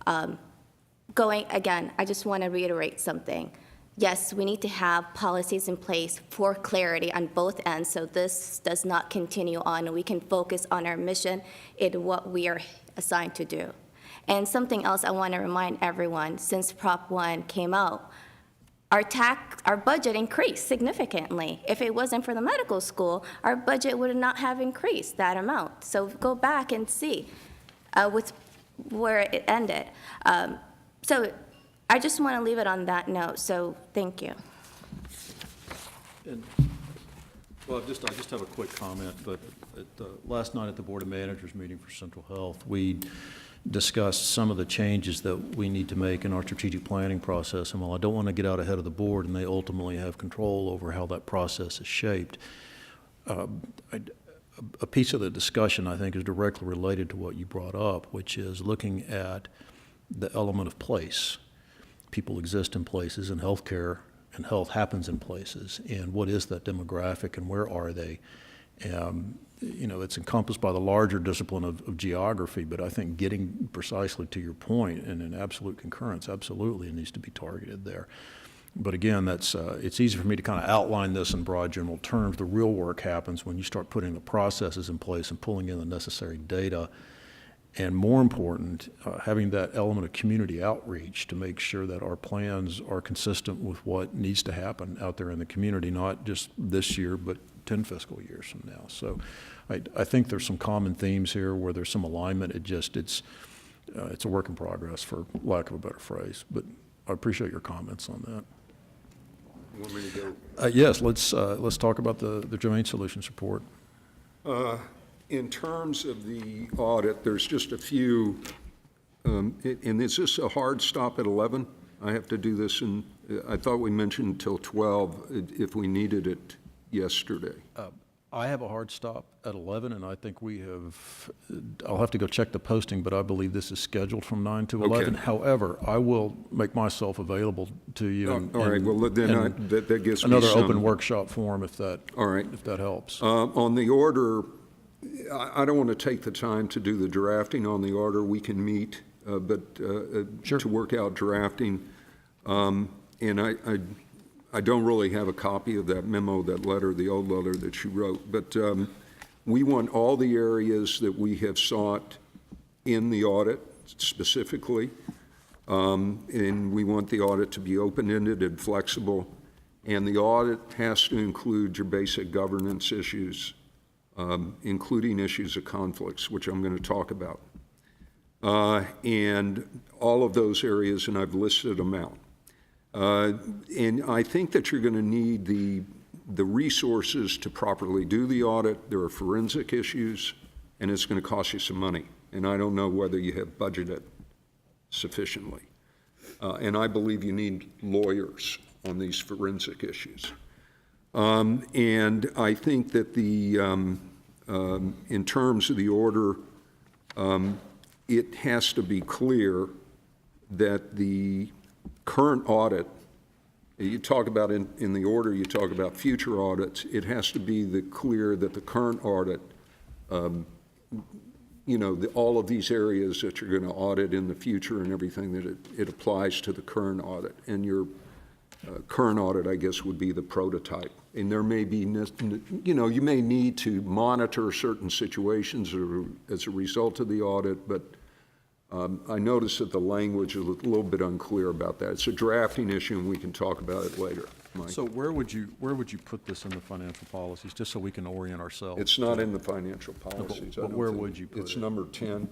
Again, I just want to reiterate something. Yes, we need to have policies in place for clarity on both ends, so this does not continue on, and we can focus on our mission and what we are assigned to do. And something else I want to remind everyone, since Prop 1 came out, our budget increased significantly. If it wasn't for the medical school, our budget would not have increased that amount. So go back and see with where it ended. So I just want to leave it on that note, so thank you. And, well, I just have a quick comment, but last night at the Board of Managers meeting for Central Health, we discussed some of the changes that we need to make in our strategic planning process. And while I don't want to get out ahead of the board, and they ultimately have control over how that process is shaped, a piece of the discussion, I think, is directly related to what you brought up, which is looking at the element of place. People exist in places, and healthcare and health happens in places. And what is that demographic, and where are they? You know, it's encompassed by the larger discipline of geography, but I think getting precisely to your point and in absolute concurrence, absolutely, it needs to be targeted there. But again, that's it's easy for me to kind of outline this in broad general terms. The real work happens when you start putting the processes in place and pulling in the necessary data. And more important, having that element of community outreach to make sure that our plans are consistent with what needs to happen out there in the community, not just this year, but 10 fiscal years from now. So I think there's some common themes here where there's some alignment. It's a work in progress, for lack of a better phrase. But I appreciate your comments on that. You want me to go? Yes, let's talk about the Germain Solutions report. In terms of the audit, there's just a few, and is this a hard stop at 11? I have to do this, and I thought we mentioned until 12 if we needed it yesterday. I have a hard stop at 11, and I think I'll have to go check the posting, but I believe this is scheduled from 9 to 11. Okay. However, I will make myself available to you. All right, well, then that gives me another some. open workshop forum if that helps. On the order, I don't want to take the time to do the drafting on the order. We can meet, but to work out drafting. And I don't really have a copy of that memo, that letter, the old letter that you wrote. But we want all the areas that we have sought in the audit specifically. And we want the audit to be open-ended and flexible. And the audit has to include your basic governance issues, including issues of conflicts, which I'm going to talk about. And all of those areas, and I've listed them out. And I think that you're going to need the resources to properly do the audit. There are forensic issues, and it's going to cost you some money. And I don't know whether you have budgeted sufficiently. And I believe you need lawyers on these forensic issues. And I think that in terms of the order, it has to be clear that the current audit, you talk about in the order, you talk about future audits, it has to be clear that the current audit, all of these areas that you're going to audit in the future and everything, that it applies to the current audit. And your current audit, I guess, would be the prototype. And there may be, you may need to monitor certain situations as a result of the audit, but I noticed that the language is a little bit unclear about that. It's a drafting issue, and we can talk about it later, Mike. So where would you put this in the financial policies, just so we can orient ourselves? It's not in the financial policies. but where would you put It's it? number 10.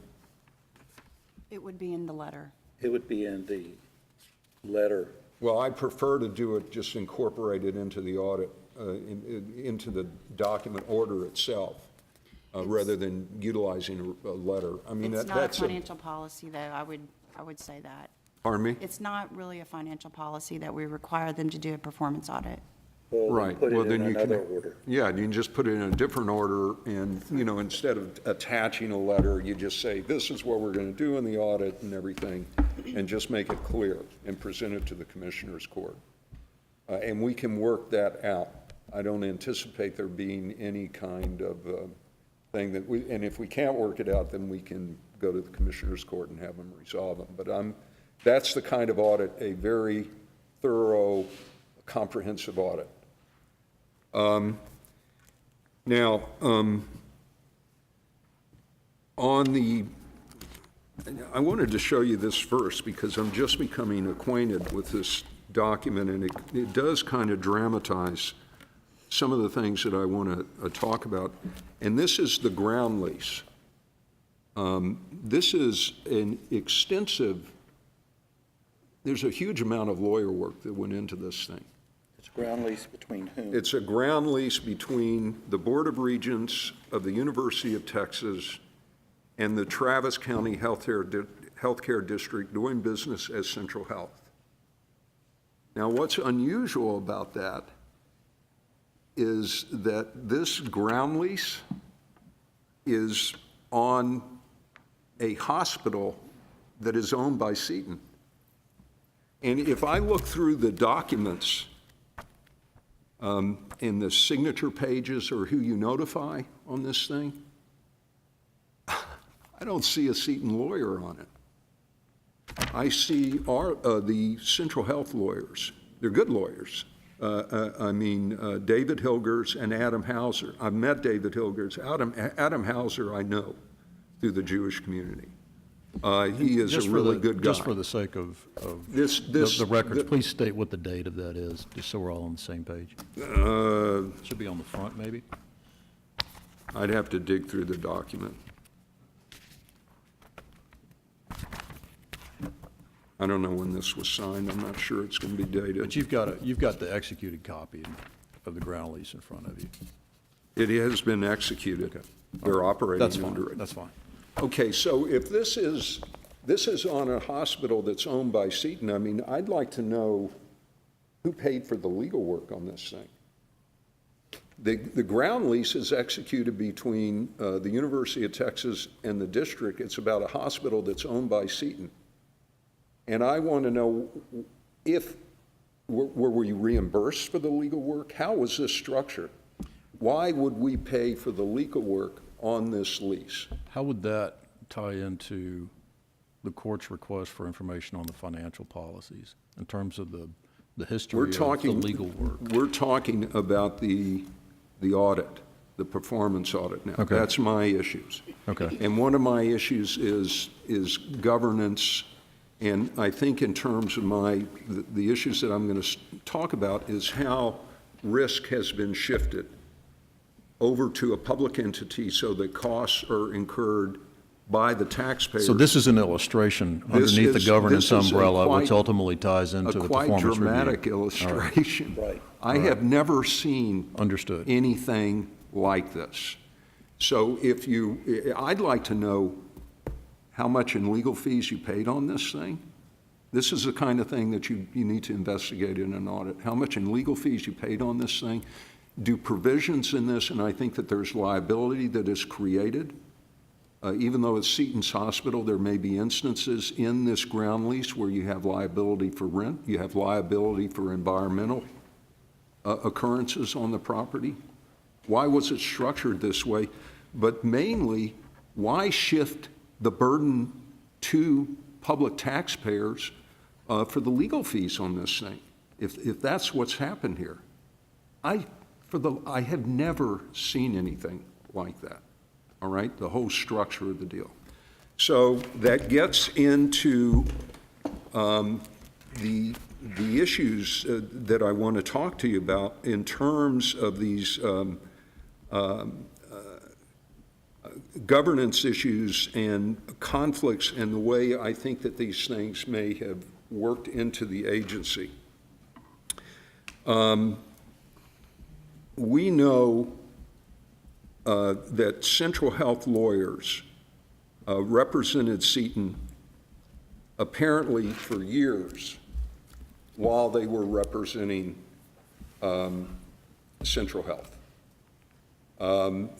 It would be in the letter. It would be in the letter Well, I prefer to do it, just incorporate it into the audit, into the document order itself, rather than utilizing a letter. I mean, It's not a that's financial policy, though, I would say that. Pardon me? It's not really a financial policy that we require them to do a performance audit. Right. Put Well, it in then you can- another order. Yeah, you can just put it in a different order, and, instead of attaching a letter, you just say, this is what we're going to do in the audit and everything, and just make it clear and present it to the Commissioners Court. And we can work that out. I don't anticipate there being any kind of thing that and if we can't work it out, then we can go to the Commissioners Court and have them resolve them. But that's the kind of audit, a very thorough, comprehensive audit. Now, I wanted to show you this first because I'm just becoming acquainted with this document, and it does kind of dramatize some of the things that I want to talk about. And this is the ground lease. This is an extensive, there's a huge amount of lawyer work that went into this thing. It's ground lease between whom? It's a ground lease between the Board of Regents of the University of Texas and the Travis County Healthcare District doing business as Central Health. Now, what's unusual about that is that this ground lease is on a hospital that is owned by Seton. And if I look through the documents in the signature pages or who you notify on this thing, I don't see a Seton lawyer on it. I see the Central Health lawyers. They're good lawyers. David Hilgers and Adam Hauser. I've met David Hilgers. Adam Hauser I know through the Jewish community. He is a really good guy. Just for the sake of the records, please state what the date of that is, just so we're all on the same page. Should be on the front, maybe? I'd have to dig through the document. I don't know when this was signed. I'm not sure it's going to be dated. But you've got the executed copy of the ground lease in front of you. It has been executed. Okay. They're operating That's fine. under it. That's fine. Okay, so if this is on a hospital that's owned by Seton, I mean, I'd like to know who paid for the legal work on this thing. The ground lease is executed between the University of Texas and the district. It's about a hospital that's owned by Seton. And I want to know were we reimbursed for the legal work? How was this structured? Why would we pay for the legal work on this lease? How would that tie into the court's request for information on the financial policies in terms of the history of the legal work? We're talking about the audit, the performance audit now. Okay. That's my issues. Okay. And one of my issues is governance. And I think in terms of the issues that I'm going to talk about is how risk has been shifted over to a public entity so that costs are incurred by the taxpayer. So this is an illustration underneath the governance umbrella, which ultimately ties into the performance review. A quite dramatic illustration. Right. I have never seen Understood. anything like this. So I'd like to know how much in legal fees you paid on this thing. This is the kind of thing that you need to investigate in an audit. How much in legal fees you paid on this thing. Do provisions in this, and I think that there's liability that is created. Even though it's Seton's hospital, there may be instances in this ground lease where you have liability for rent, you have liability for environmental occurrences on the property. Why was it structured this way? But mainly, why shift the burden to public taxpayers for the legal fees on this thing, if that's what's happened here? I have never seen anything like that, all right, the whole structure of the deal. So that gets into the issues that I want to talk to you about in terms of these governance issues and conflicts and the way I think that these things may have worked into the agency. We know that Central Health lawyers represented Seton apparently for years while they were representing Central Health.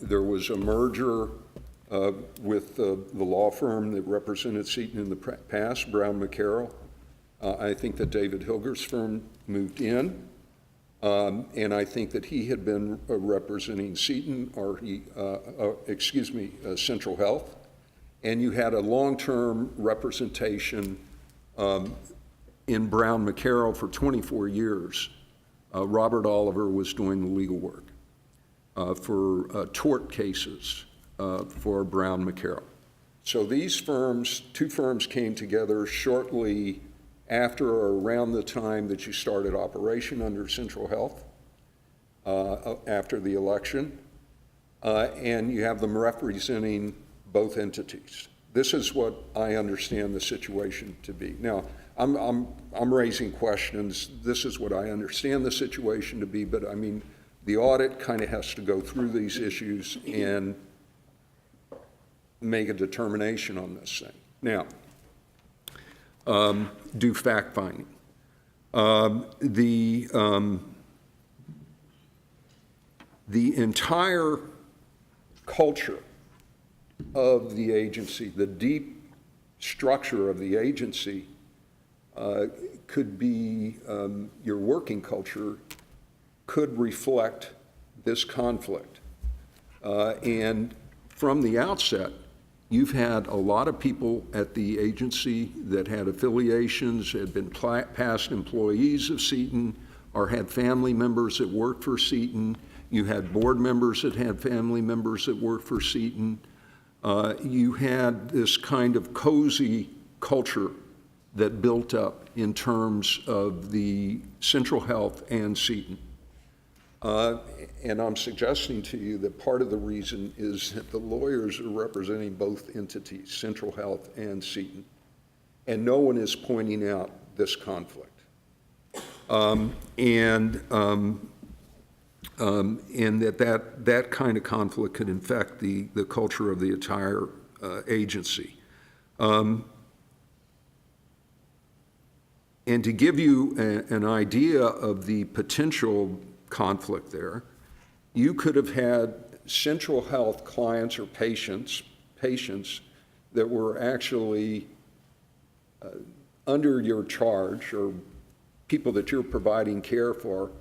There was a merger with the law firm that represented Seton in the past, Brown McCarroll. I think that David Hilger's firm moved in, and I think that he had been representing Seton, or Central Health, and you had a long-term representation in Brown McCarroll for 24 years. Robert Oliver was doing the legal work for tort cases for Brown McCarroll. So these firms, two firms, came together shortly after or around the time that you started operation under Central Health, after the election, and you have them representing both entities. This is what I understand the situation to be. Now, I'm raising questions. This is what I understand the situation to be, but I mean, the audit kind of has to go through these issues and make a determination on this thing. Now, do fact-finding. The entire culture of the agency, the deep structure of the agency, could be, your working culture could reflect this conflict. And from the outset, you've had a lot of people at the agency that had affiliations, had been past employees of Seton, or had family members that worked for Seton. You had board members that had family members that worked for Seton. You had this kind of cozy culture that built up in terms of the Central Health and Seton. And I'm suggesting to you that part of the reason is that the lawyers are representing both entities, Central Health and Seton, and no one is pointing out this conflict. And that kind of conflict could infect the culture of the entire agency. And to give you an idea of the potential conflict there, you could have had Central Health clients or patients that were actually under your charge, or people that you're providing care for,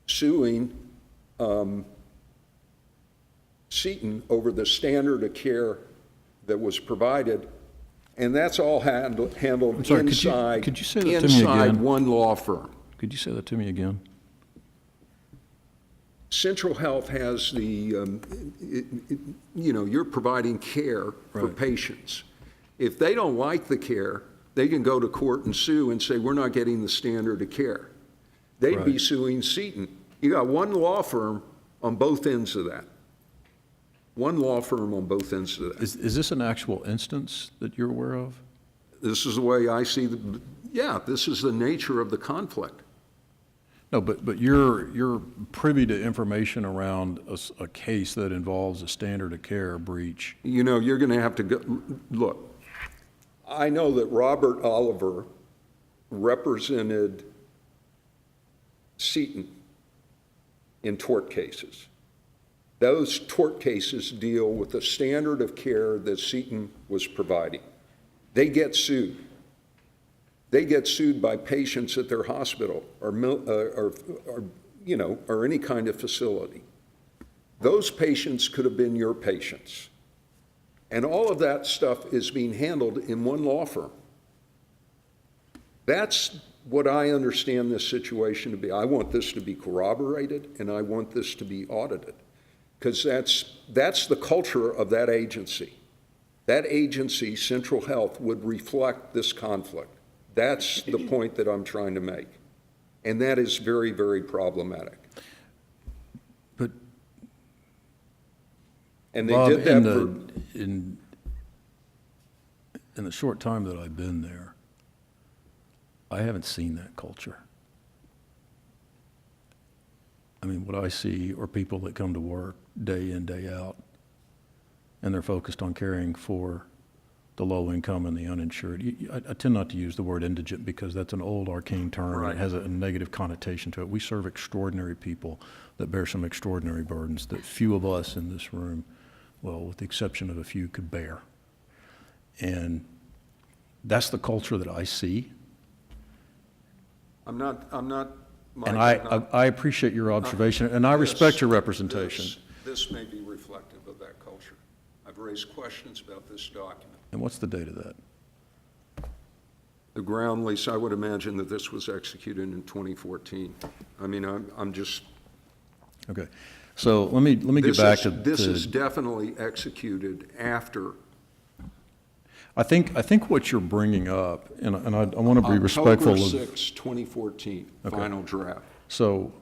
suing Seton over the standard of care that was provided, and that's all handled sorry, inside, could you say that to me again? one law firm. Could you say that to me again? Central Health has the, you're providing care for Right. patients. If they don't like the care, they can go to court and sue and say, we're not getting the standard of care. They'd be Right. suing Seton. You got one law firm on both ends of that. One law firm on both ends of that. Is this an actual instance that you're aware of? This is the way I see this is the nature of the conflict. No, but you're privy to information around a case that involves a standard of care breach. You're going to have to go, look, I know that Robert Oliver represented Seton in tort cases. Those tort cases deal with the standard of care that Seton was providing. They get sued. They get sued by patients at their hospital or any kind of facility. Those patients could have been your patients. And all of that stuff is being handled in one law firm. That's what I understand this situation to be. I want this to be corroborated, and I want this to be audited, because that's the culture of that agency. That agency, Central Health, would reflect this conflict. That's the point that I'm trying to make. And that is very, very problematic. But And they Bob, did that in the short time that I've been there, I haven't seen that culture. I mean, what I see are people that come to work day in, day out, and they're focused on caring for the low income and the uninsured. I tend not to use the word indigent because that's an old arcane term. Right. It has a negative connotation to it. We serve extraordinary people that bear some extraordinary burdens that few of us in this room, well, with the exception of a few, could bear. And that's the culture that I see. I'm not, Mike, And I'm not- I appreciate your observation, and I respect your representation. This may be reflective of that culture. I've raised questions about this document. And what's the date of that? The ground lease, I would imagine that this was executed in 2014. I mean, I'm just, Okay. So let me get back to. this is definitely executed after. I think what you're bringing up, and I want to be respectful October of. 6, 2014, Okay. final draft. So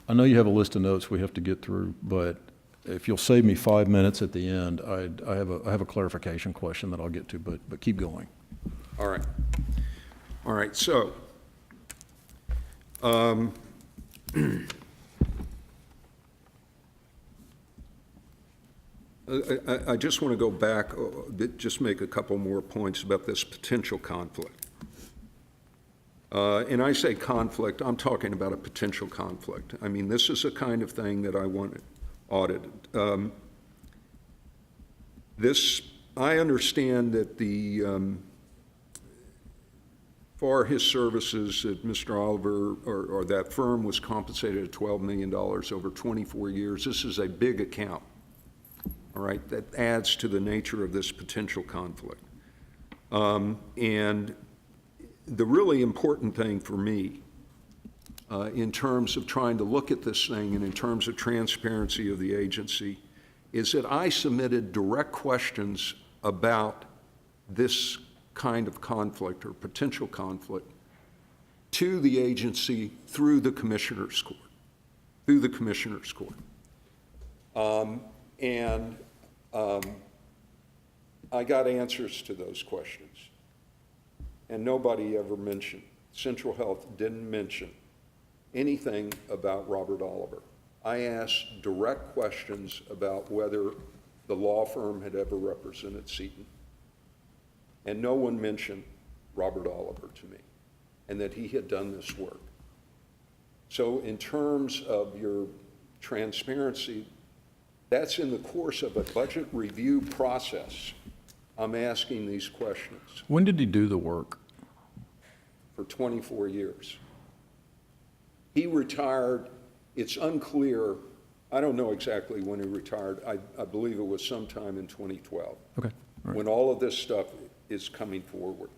I know you have a list of notes we have to get through, but if you'll save me 5 minutes at the end, I have a clarification question that I'll get to, but keep going. All right. All right, so, I just want to go back, just make a couple more points about this potential conflict. And I say conflict, I'm talking about a potential conflict. I mean, this is the kind of thing that I want audited. I understand that for his services, that Mr. Oliver, or that firm was compensated at $12 million over 24 years. This is a big account, all right, that adds to the nature of this potential conflict. And the really important thing for me, in terms of trying to look at this thing and in terms of transparency of the agency, is that I submitted direct questions about this kind of conflict or potential conflict to the agency through the Commissioner's Court, And I got answers to those questions. And nobody ever mentioned, Central Health didn't mention anything about Robert Oliver. I asked direct questions about whether the law firm had ever represented Seton. And no one mentioned Robert Oliver to me, and that he had done this work. So in terms of your transparency, that's in the course of a budget review process. I'm asking these questions When did he do the work? for 24 years. He retired, it's unclear, I don't know exactly when he retired. I believe it was sometime in 2012. Okay. All right. When all of this stuff is coming forward.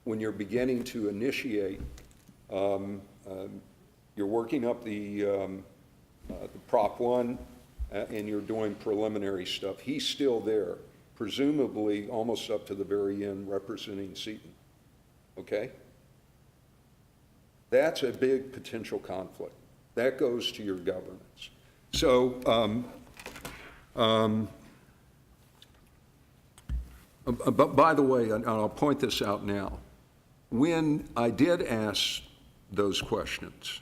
When you're beginning to initiate, you're working up the Prop 1, and you're doing preliminary stuff. He's still there, presumably almost up to the very end, representing Seton. Okay? That's a big potential conflict. That goes to your governance. So, but by the way, and I'll point this out now, when I did ask those questions,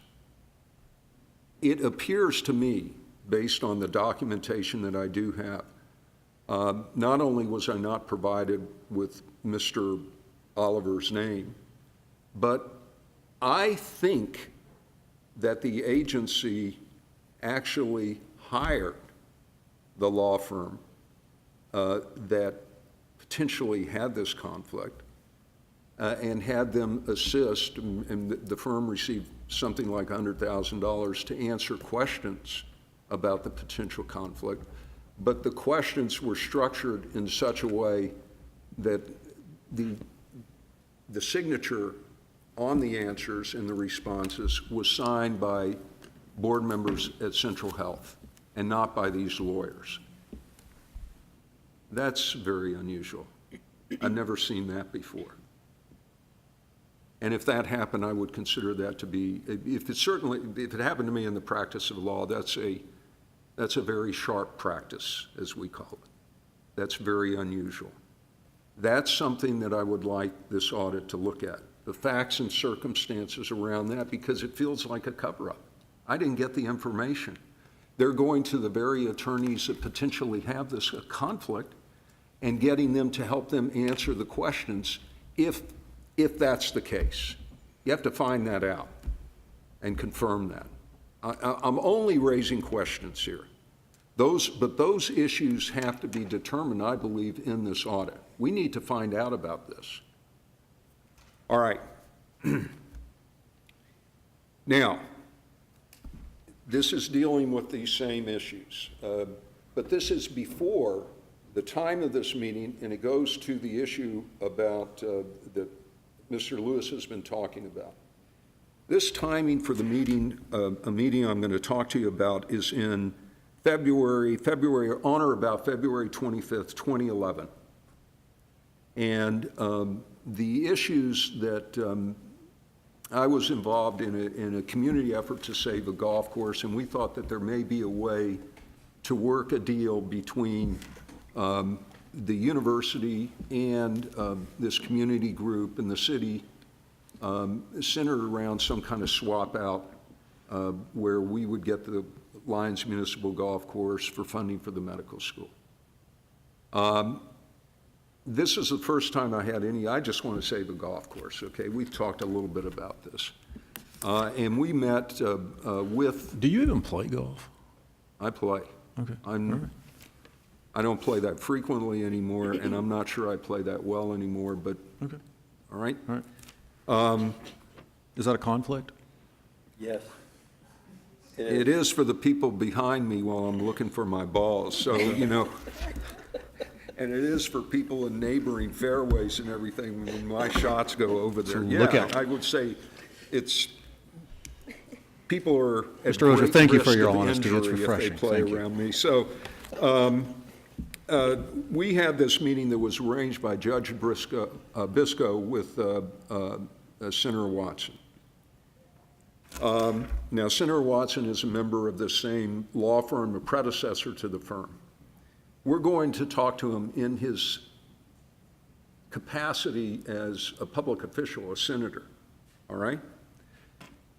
it appears to me, based on the documentation that I do have, not only was I not provided with Mr. Oliver's name, but I think that the agency actually hired the law firm that potentially had this conflict and had them assist, and the firm received something like $100,000 to answer questions about the potential conflict. But the questions were structured in such a way that the signature on the answers and the responses was signed by board members at Central Health and not by these lawyers. That's very unusual. I've never seen that before. And if that happened, I would consider that to be, if it happened to me in the practice of law, that's a very sharp practice, as we call it. That's very unusual. That's something that I would like this audit to look at, the facts and circumstances around that, because it feels like a cover-up. I didn't get the information. They're going to the very attorneys that potentially have this conflict and getting them to help them answer the questions if that's the case. You have to find that out and confirm that. I'm only raising questions here. But those issues have to be determined, I believe, in this audit. We need to find out about this. All right. Now, this is dealing with these same issues, but this is before the time of this meeting, and it goes to the issue about that Mr. Lewis has been talking about. This timing for the meeting, a meeting I'm going to talk to you about, is in February, on or about February 25th, 2011. And the issues that I was involved in a community effort to save a golf course, and we thought that there may be a way to work a deal between the university and this community group and the city, centered around some kind of swap out where we would get the Lyons Municipal Golf Course for funding for the medical school. This is the first time I had I just want to save a golf course, okay? We've talked a little bit about this. And we met with, Do you even play golf? I play. Okay. All right. I don't play that frequently anymore, and I'm not sure I play that well anymore, but, Okay. all right? All right. Is that a conflict? Yes. It is for the people behind me while I'm looking for my balls, so, you know. And it is for people in neighboring fairways and everything when my shots go over there. So look Yeah, out. I would say it's, people are at Mr. Ozier, great thank you for risk your of honesty. It's injury if refreshing. they play Thank you. around me. So we had this meeting that was arranged by Judge Bisco with Senator Watson. Now, Senator Watson is a member of the same law firm, a predecessor to the firm. We're going to talk to him in his capacity as a public official, a senator, all right?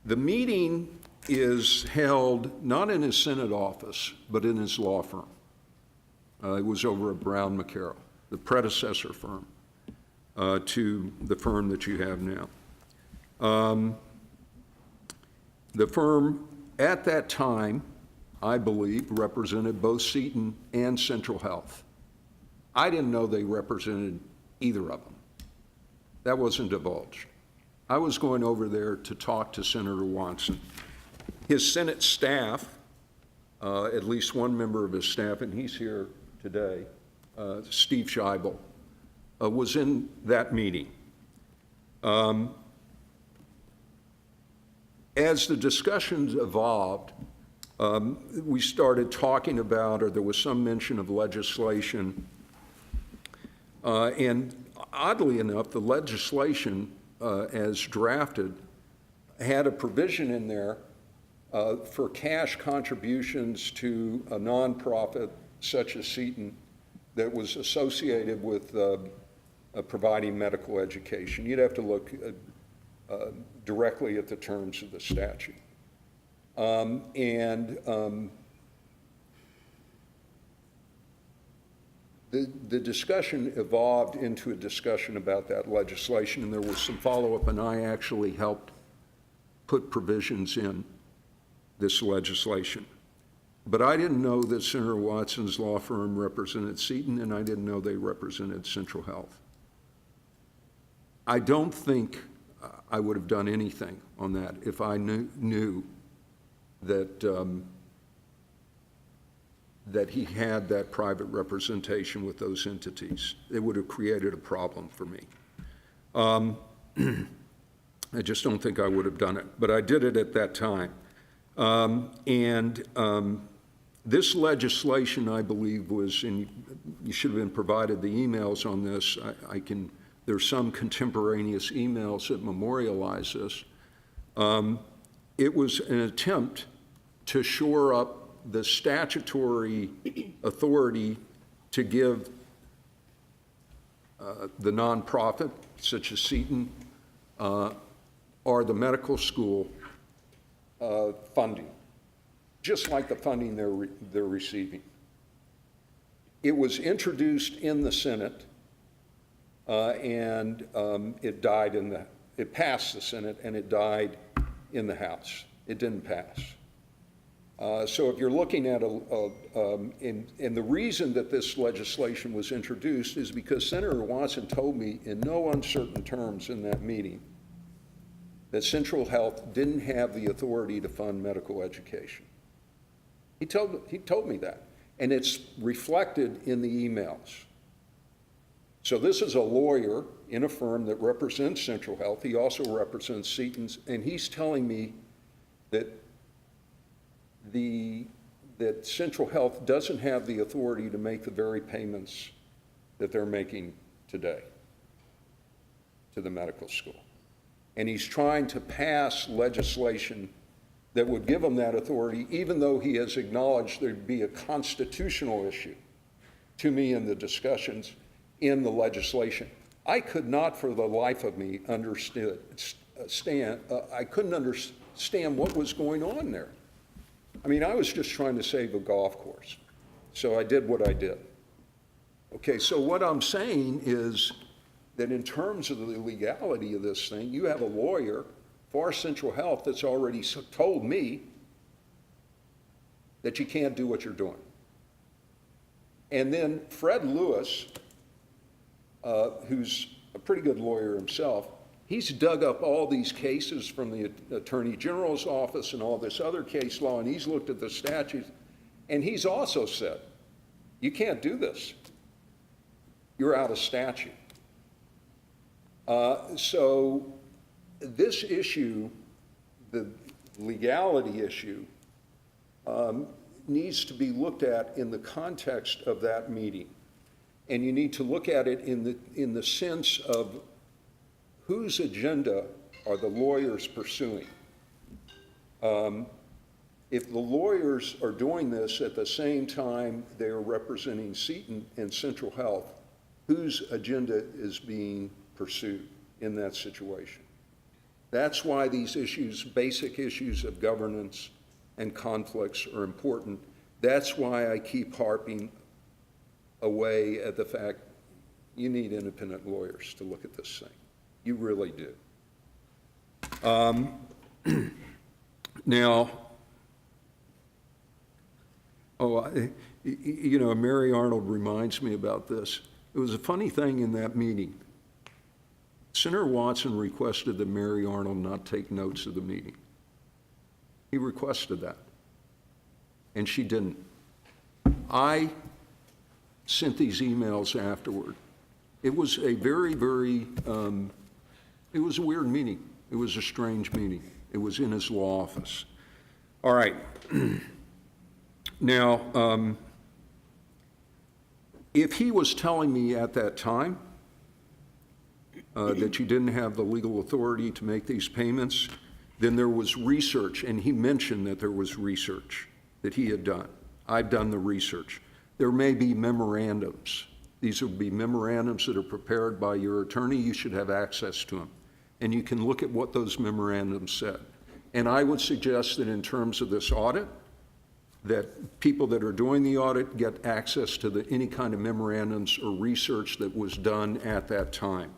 The meeting is held not in his Senate office, but in his law firm. It was over at Brown McCarroll, the predecessor firm to the firm that you have now. The firm at that time, I believe, represented both Seton and Central Health. I didn't know they represented either of them. That wasn't divulged. I was going over there to talk to Senator Watson. His Senate staff, at least one member of his staff, and he's here today, Steve Scheibel, was in that meeting. As the discussions evolved, we started talking about, or there was some mention of legislation. And oddly enough, the legislation as drafted had a provision in there for cash contributions to a nonprofit such as Seton that was associated with providing medical education. You'd have to look directly at the terms of the statute. The discussion evolved into a discussion about that legislation, and there was some follow-up, and I actually helped put provisions in this legislation. But I didn't know that Senator Watson's law firm represented Seton, and I didn't know they represented Central Health. I don't think I would have done anything on that if I knew that that he had that private representation with those entities. It would have created a problem for me. I just don't think I would have done it, but I did it at that time. This legislation, I believe, was, and you should have been provided the emails on this. There's some contemporaneous emails that memorialize this. It was an attempt to shore up the statutory authority to give the nonprofit, such as Seton, or the medical school funding. just like the funding they're receiving. It was introduced in the Senate, and it died it passed the Senate, and it died in the House. It didn't pass. So if you're looking at and the reason that this legislation was introduced is because Senator Watson told me in no uncertain terms in that meeting that Central Health didn't have the authority to fund medical education. He told me that, and it's reflected in the emails. So this is a lawyer in a firm that represents Central Health. He also represents Seton's, and he's telling me that that Central Health doesn't have the authority to make the very payments that they're making today to the medical school. And he's trying to pass legislation that would give him that authority, even though he has acknowledged there'd be a constitutional issue to me in the discussions in the legislation. I could not for the life of me understand what was going on there. I mean, I was just trying to save a golf course. So I did what I did. Okay, so what I'm saying is that in terms of the legality of this thing, you have a lawyer for Central Health that's already told me that you can't do what you're doing. And then Fred Lewis, who's a pretty good lawyer himself, he's dug up all these cases from the Attorney General's office and all this other case law, and he's looked at the statutes, and he's also said, you can't do this. You're out of statute. So this issue, the legality issue, needs to be looked at in the context of that meeting. And you need to look at it in the sense of whose agenda are the lawyers pursuing? If the lawyers are doing this at the same time they are representing Seton and Central Health, whose agenda is being pursued in that situation? That's why these issues, basic issues of governance and conflicts, are important. That's why I keep harping away at the fact you need independent lawyers to look at this thing. You really do. Now, Mary Arnold reminds me about this. It was a funny thing in that meeting. Senator Watson requested that Mary Arnold not take notes of the meeting. He requested that, and she didn't. I sent these emails afterward. It was a very, very, it was a weird meeting. It was a strange meeting. It was in his law office. All right. Now, if he was telling me at that time that you didn't have the legal authority to make these payments, then there was research, and he mentioned that there was research that he had done. I've done the research. There may be memorandums. These would be memorandums that are prepared by your attorney. You should have access to them. And you can look at what those memorandums said. And I would suggest that in terms of this audit, that people that are doing the audit get access to any kind of memorandums or research that was done at that time,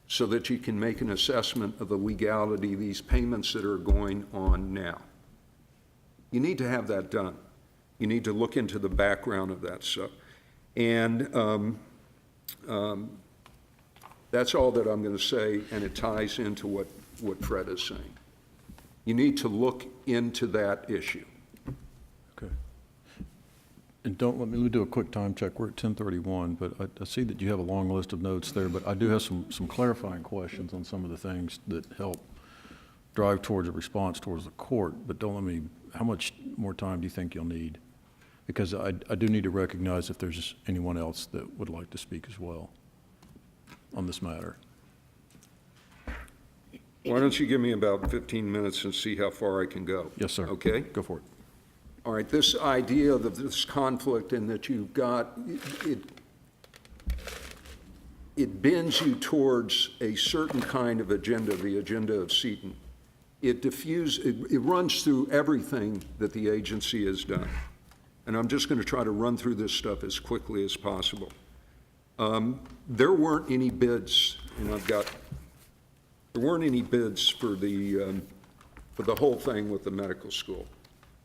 so that you can make an assessment of the legality of these payments that are going on now. You need to have that done. You need to look into the background of that stuff. And that's all that I'm going to say, and it ties into what Fred is saying. You need to look into that issue. Okay. And don't let me do a quick time check. We're at 10:31, but I see that you have a long list of notes there, but I do have some clarifying questions on some of the things that help drive towards a response towards the court. But how much more time do you think you'll need? Because I do need to recognize if there's anyone else that would like to speak as well on this matter. Why don't you give me about 15 minutes and see how far I can go? Yes, sir. Okay? Go for it. All right, this idea of this conflict and that you've got, it bends you towards a certain kind of agenda, the agenda of Seton. it runs through everything that the agency has done. And I'm just going to try to run through this stuff as quickly as possible. There weren't any bids, and there weren't any bids for the whole thing with the medical school.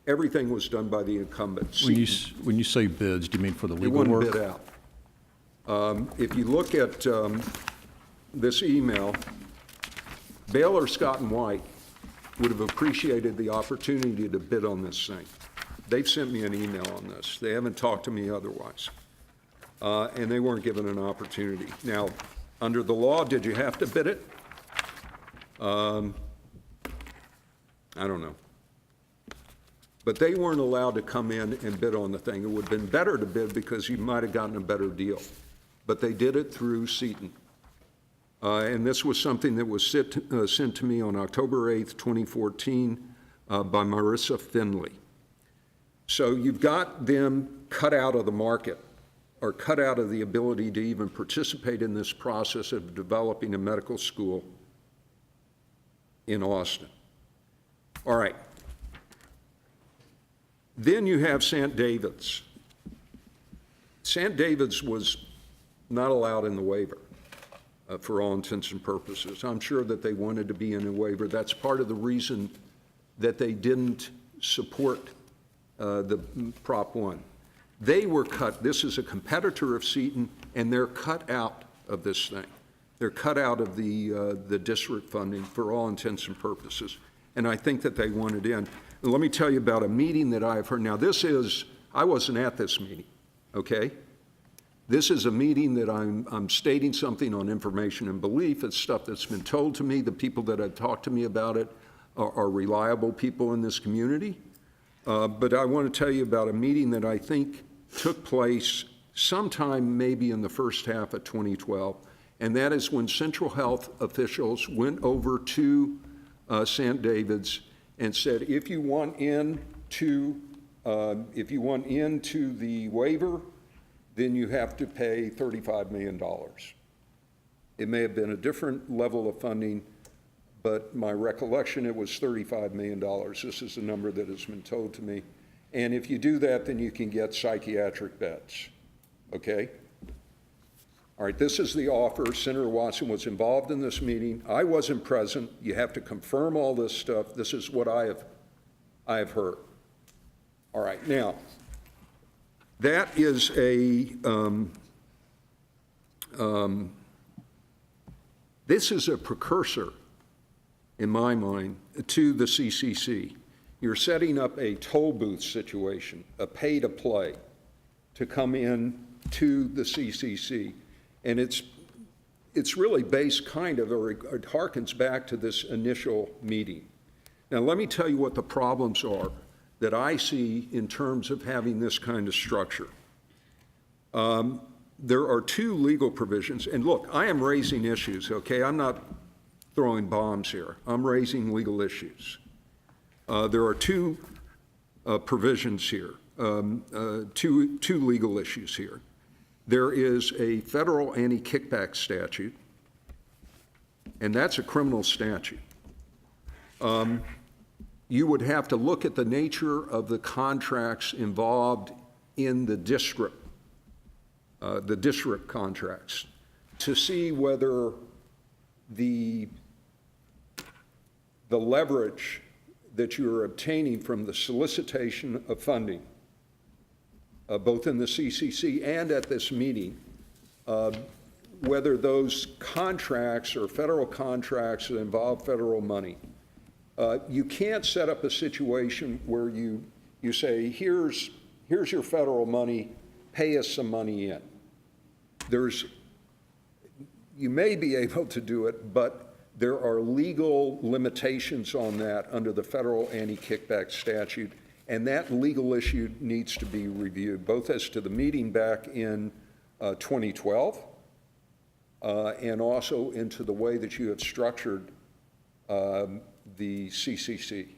Everything was done by the incumbent. When you say bids, do you mean for the It legal wasn't work? bid out. If you look at this email, Baylor, Scott and White would have appreciated the opportunity to bid on this thing. They've sent me an email on this. They haven't talked to me otherwise. And they weren't given an opportunity. Now, under the law, did you have to bid it? I don't know. But they weren't allowed to come in and bid on the thing. It would have been better to bid because you might have gotten a better deal. But they did it through Seton. And this was something that was sent to me on October 8th, 2014 by Marissa Finley. So you've got them cut out of the market, or cut out of the ability to even participate in this process of developing a medical school in Austin. All right. Then you have St. David's. St. David's was not allowed in the waiver for all intents and purposes. I'm sure that they wanted to be in a waiver. That's part of the reason that they didn't support the Prop 1. They were cut. This is a competitor of Seton, and they're cut out of this thing. They're cut out of the district funding for all intents and purposes. And I think that they wanted in. And let me tell you about a meeting that I've heard. Now, I wasn't at this meeting, okay? This is a meeting that I'm stating something on information and belief. It's stuff that's been told to me. The people that have talked to me about it are reliable people in this community. But I want to tell you about a meeting that I think took place sometime maybe in the first half of 2012, and that is when Central Health officials went over to St. David's and said, if you want into the waiver, then you have to pay $35 million. It may have been a different level of funding, but my recollection, it was $35 million. This is the number that has been told to me. And if you do that, then you can get psychiatric beds, okay? All right, this is the offer. Senator Watson was involved in this meeting. I wasn't present. You have to confirm all this stuff. This is what I have heard. All right, now, that is this is a precursor, in my mind, to the CCC. You're setting up a toll booth situation, a pay-to-play, to come in to the CCC. And it's really based kind of, or it harkens back to this initial meeting. Now, let me tell you what the problems are that I see in terms of having this kind of structure. There are two legal provisions, and look, I am raising issues, okay? I'm not throwing bombs here. I'm raising legal issues. There are two provisions here, two legal issues here. There is a federal anti-kickback statute, and that's a criminal statute. You would have to look at the nature of the contracts involved in the district contracts to see whether the leverage that you're obtaining from the solicitation of funding, both in the CCC and at this meeting, whether those contracts are federal contracts that involve federal money. You can't set up a situation where you say, here's your federal money, pay us some money in. You may be able to do it, but there are legal limitations on that under the federal anti-kickback statute, and that legal issue needs to be reviewed, both as to the meeting back in 2012 and also into the way that you have structured the CCC.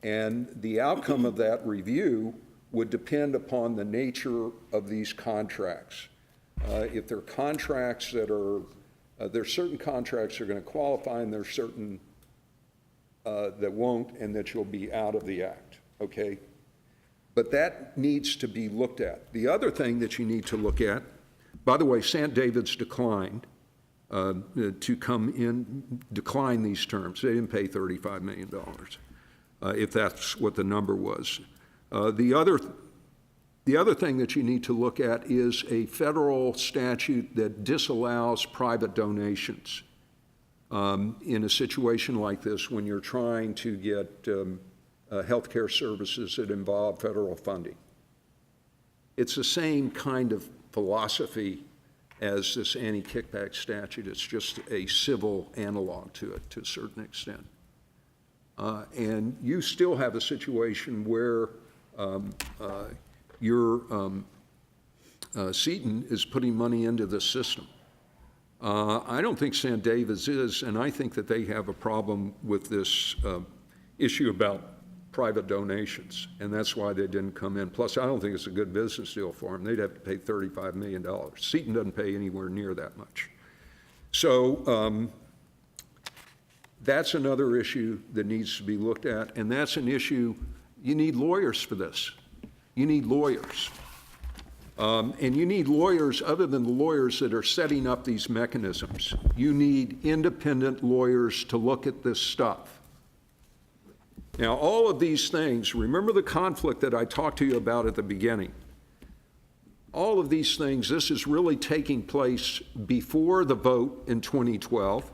And the outcome of that review would depend upon the nature of these contracts. If they're contracts that are, there's certain contracts that are going to qualify, and there's certain that won't, and that you'll be out of the act, okay? But that needs to be looked at. The other thing that you need to look at, by the way, St. David's declined to come in, decline these terms. They didn't pay $35 million, if that's what the number was. The other thing that you need to look at is a federal statute that disallows private donations in a situation like this when you're trying to get healthcare services that involve federal funding. It's the same kind of philosophy as this anti-kickback statute. It's just a civil analog to it to a certain extent. And you still have a situation where Seton is putting money into the system. I don't think St. David's is, and I think that they have a problem with this issue about private donations, and that's why they didn't come in. Plus, I don't think it's a good business deal for them. They'd have to pay $35 million. Seton doesn't pay anywhere near that much. So that's another issue that needs to be looked at, and that's an issue, you need lawyers for this. You need lawyers. And you need lawyers other than the lawyers that are setting up these mechanisms. You need independent lawyers to look at this stuff. Now, all of these things, remember the conflict that I talked to you about at the beginning. All of these things, this is really taking place before the vote in 2012.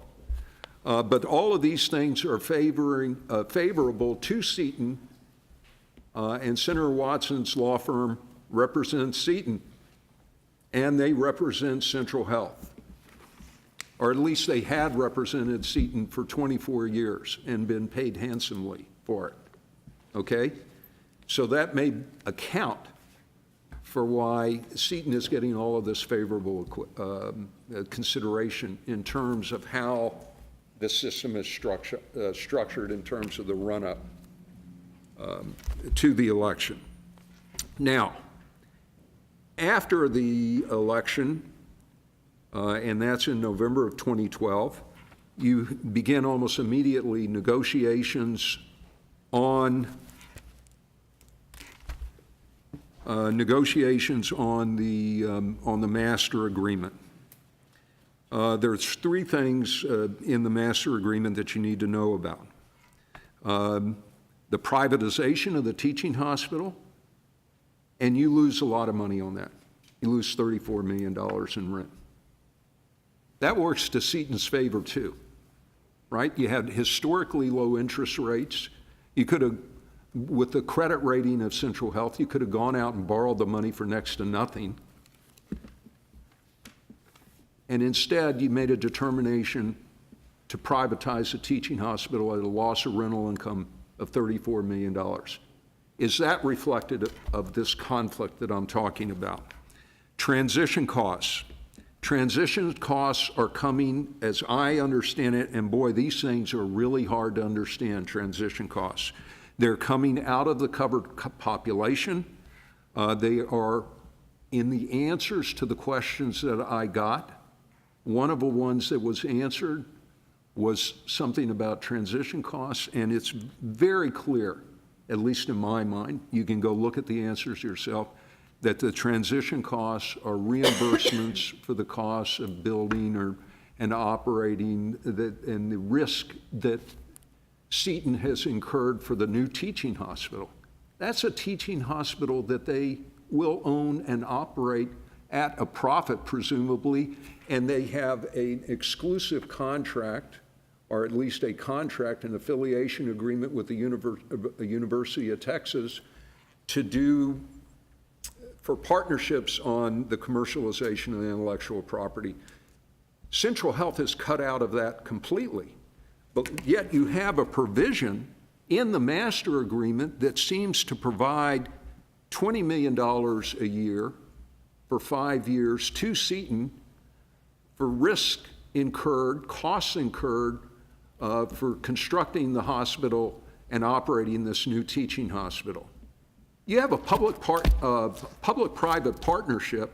But all of these things are favorable to Seton, and Senator Watson's law firm represents Seton, and they represent Central Health. Or at least they had represented Seton for 24 years and been paid handsomely for it, okay? So that may account for why Seton is getting all of this favorable consideration in terms of how the system is structured in terms of the run-up to the election. Now, after the election, and that's in November of 2012, you begin almost immediately negotiations on the master agreement. There's three things in the master agreement that you need to know about. The privatization of the teaching hospital, and you lose a lot of money on that. You lose $34 million in rent. That works to Seton's favor too, right? You had historically low interest rates. You could have, with the credit rating of Central Health, you could have gone out and borrowed the money for next to nothing. And instead, you made a determination to privatize the teaching hospital at a loss of rental income of $34 million. Is that reflected of this conflict that I'm talking about? Transition costs. Transition costs are coming, as I understand it, and boy, these things are really hard to understand, transition costs. They're coming out of the covered population. They are in the answers to the questions that I got. One of the ones that was answered was something about transition costs, and it's very clear, at least in my mind, you can go look at the answers yourself, that the transition costs are reimbursements for the costs of building and operating, and the risk that Seton has incurred for the new teaching hospital. That's a teaching hospital that they will own and operate at a profit, presumably, and they have an exclusive contract, or at least a contract, an affiliation agreement with the University of Texas to do for partnerships on the commercialization of the intellectual property. Central Health is cut out of that completely, but yet you have a provision in the master agreement that seems to provide $20 million a year for 5 years to Seton for risk incurred, costs incurred for constructing the hospital and operating this new teaching hospital. You have a public-private partnership.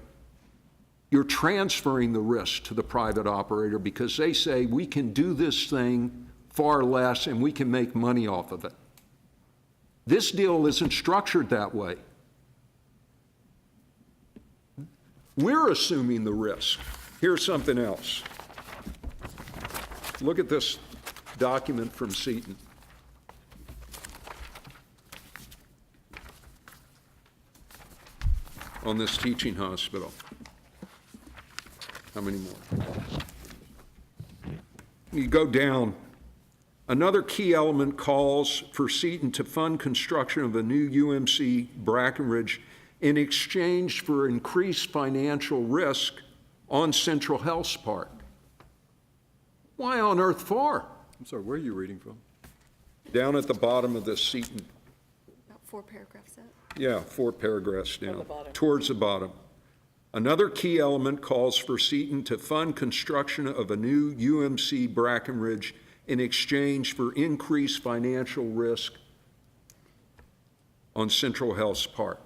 You're transferring the risk to the private operator because they say, we can do this thing far less, and we can make money off of it. This deal isn't structured that way. We're assuming the risk. Here's something else. Look at this document from Seton. On this teaching hospital. How many more? You go down. Another key element calls for Seton to fund construction of a new UMC Brackenridge in exchange for increased financial risk on Central Health's part. Why on earth for? I'm sorry, where are you reading from? Down at the bottom of this Seton. About 4 paragraphs up. Yeah, 4 paragraphs down, the bottom. towards the bottom. Another key element calls for Seton to fund construction of a new UMC Brackenridge in exchange for increased financial risk on Central Health's part.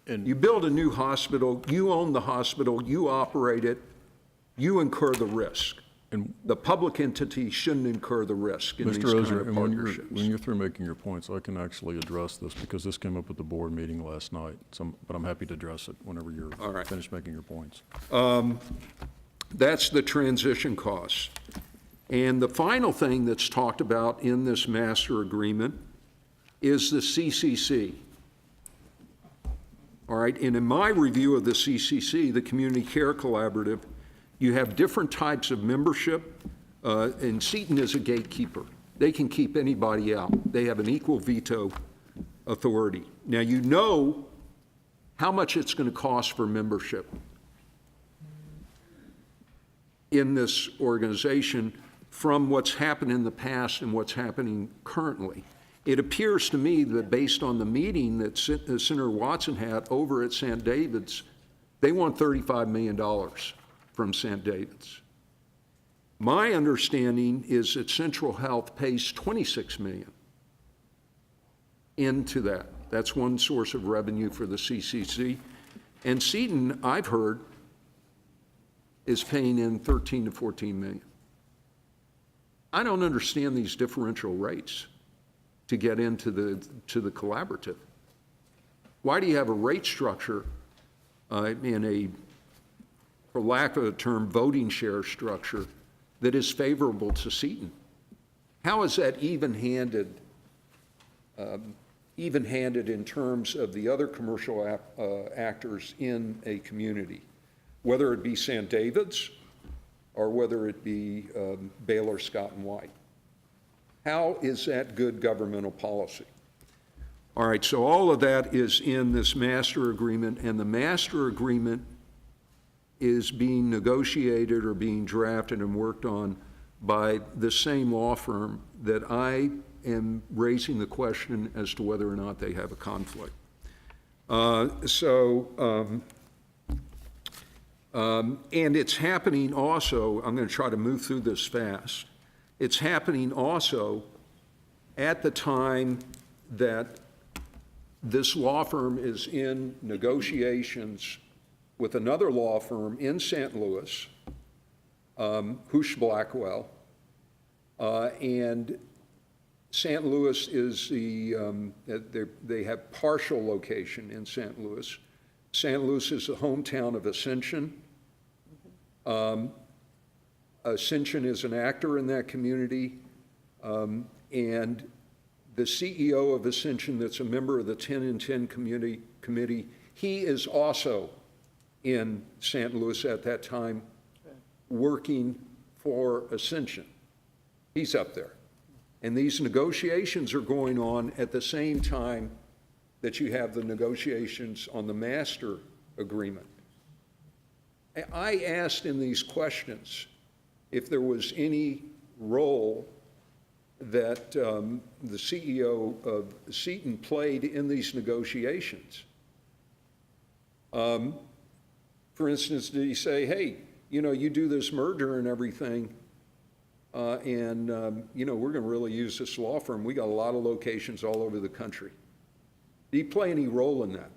And You build a new hospital, you own the hospital, you operate it, you incur the risk. And The public entity shouldn't incur the risk in these Mr. kind Ozer, of and when partnerships. you're through making your points, I can actually address this because this came up at the board meeting last night. But I'm happy to address it whenever you're All right. finished making your points. That's the transition costs. And the final thing that's talked about in this master agreement is the CCC. All right, and in my review of the CCC, the Community Care Collaborative, you have different types of membership, and Seton is a gatekeeper. They can keep anybody out. They have an equal veto authority. Now, you know how much it's going to cost for membership in this organization from what's happened in the past and what's happening currently. It appears to me that based on the meeting that Senator Watson had over at St. David's, they want $35 million from St. David's. My understanding is that Central Health pays $26 million into that. That's one source of revenue for the CCC. And Seton, I've heard, is paying in 13 to 14 million. I don't understand these differential rates to get into the collaborative. Why do you have a rate structure in a, for lack of a term, voting share structure that is favorable to Seton? How is that even-handed in terms of the other commercial actors in a community, whether it be St. David's or whether it be Baylor, Scott and White? How is that good governmental policy? All right, so all of that is in this master agreement, and the master agreement is being negotiated or being drafted and worked on by the same law firm that I am raising the question as to whether or not they have a conflict. And it's happening also, I'm going to try to move through this fast. It's happening also at the time that this law firm is in negotiations with another law firm in St. Louis, Husch Blackwell, and St. Louis is they have partial location in St. Louis. St. Louis is the hometown of Ascension. Ascension is an actor in that community, and the CEO of Ascension that's a member of the 10 in 10 committee, he is also in St. Louis at that time working for Ascension. He's up there. And these negotiations are going on at the same time that you have the negotiations on the master agreement. I asked in these questions if there was any role that the CEO of Seton played in these negotiations. For instance, did he say, hey, you know, you do this merger and everything, you know, we're going to really use this law firm. We got a lot of locations all over the country. Did he play any role in that?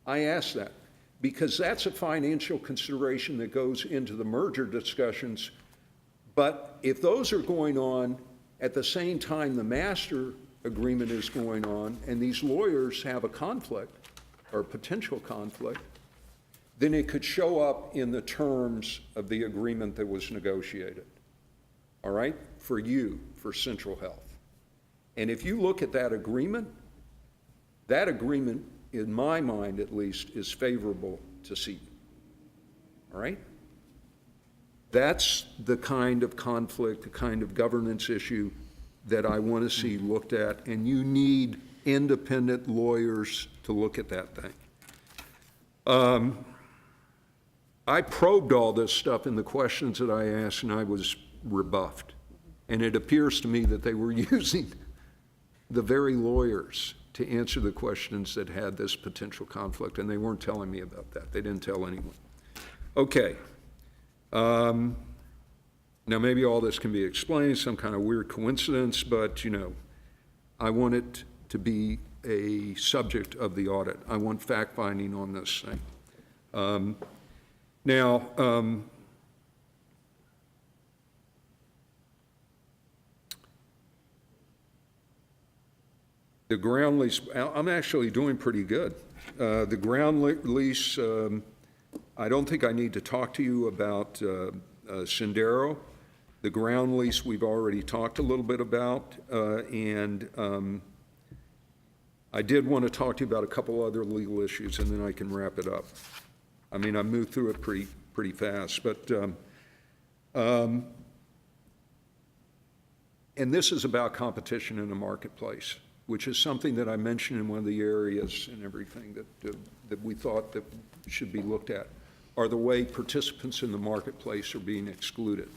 I asked that because that's a financial consideration that goes into the merger discussions But if those are going on at the same time the master agreement is going on, and these lawyers have a conflict, or a potential conflict, then it could show up in the terms of the agreement that was negotiated, all right, for you, for Central Health. And if you look at that agreement, in my mind at least, is favorable to Seton, all right? That's the kind of conflict, the kind of governance issue that I want to see looked at, and you need independent lawyers to look at that thing. I probed all this stuff in the questions that I asked, and I was rebuffed. And it appears to me that they were using the very lawyers to answer the questions that had this potential conflict, and they weren't telling me about that. They didn't tell anyone. Okay. Now, maybe all this can be explained, some kind of weird coincidence, but, you know, I want it to be a subject of the audit. I want fact-finding on this thing. The ground lease, I'm actually doing pretty good. The ground lease, I don't think I need to talk to you about Sendero. The ground lease we've already talked a little bit about, and I did want to talk to you about a couple other legal issues, and then I can wrap it up. I mean, I moved through it pretty fast, but and this is about competition in the marketplace, which is something that I mentioned in one of the areas and everything that we thought that should be looked at, are the way participants in the marketplace are being excluded.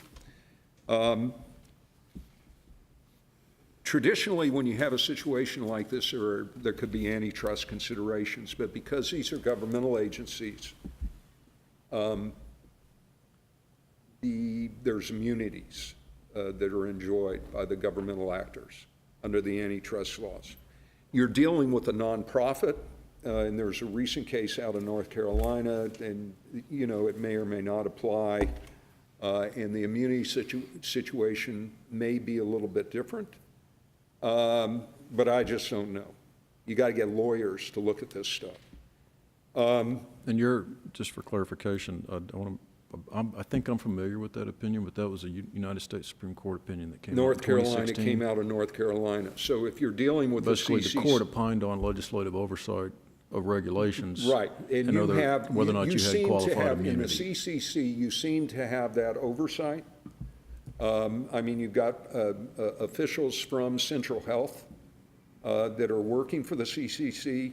Traditionally, when you have a situation like this, there could be antitrust considerations, but because these are governmental agencies, there's immunities that are enjoyed by the governmental actors under the antitrust laws. You're dealing with a nonprofit, and there's a recent case out of North Carolina, and you know it may or may not apply, and the immunity situation may be a little bit different, but I just don't know. You got to get lawyers to look at this stuff. And you're, just for clarification, I think I'm familiar with that opinion, but that was a United States Supreme Court opinion that came out in North Carolina 2016. came out of North Carolina. So if you're dealing with Basically, the the court opined on legislative oversight of regulations. Right, and you have, whether or not you had seem to qualified have, in the immunity. CCC, you seem to have that oversight. I mean, you've got officials from Central Health that are working for the CCC,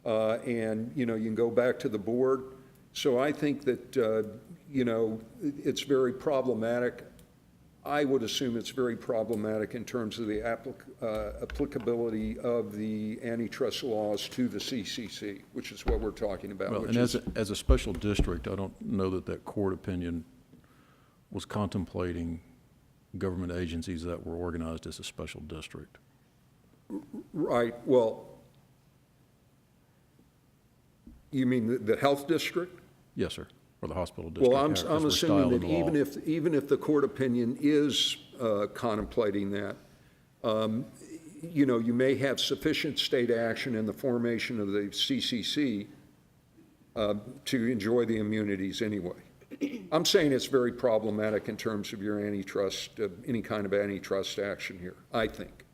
and, you know, you can go back to the board. So I think that, you know, it's very problematic. I would assume it's very problematic in terms of the applicability of the antitrust laws to the CCC, which is what we're talking about. Well, and as a special district, I don't know that court opinion was contemplating government agencies that were organized as a special district. Right, well, you mean the health district? Yes, sir, or the hospital district. Well, I'm as we're assuming that styling the law. even if the court opinion is contemplating that, you know, you may have sufficient state action in the formation of the CCC to enjoy the immunities anyway. I'm saying it's very problematic in terms of your antitrust, any kind of antitrust action here, I think.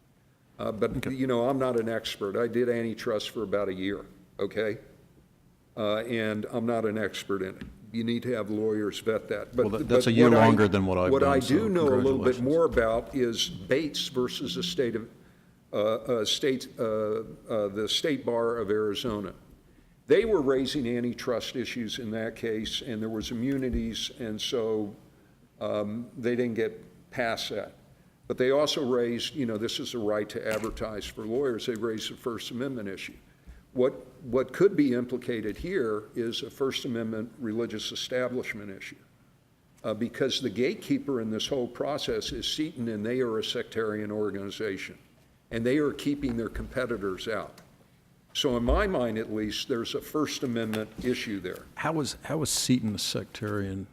But, you know, I'm not an expert. I did antitrust for about a year, okay? And I'm not an expert in it. You need to have lawyers vet that. But, Well, that's a year longer than what I've What done, I so do know a little bit congratulations. more about is Bates versus the state bar of Arizona. They were raising antitrust issues in that case, and there was immunities, and so they didn't get past that. But they also raised, you know, this is a right to advertise for lawyers. They raised the First Amendment issue. What could be implicated here is a First Amendment religious establishment issue, because the gatekeeper in this whole process is Seton, and they are a sectarian organization, and they are keeping their competitors out. So in my mind, at least, there's a First Amendment issue there. How is Seton a sectarian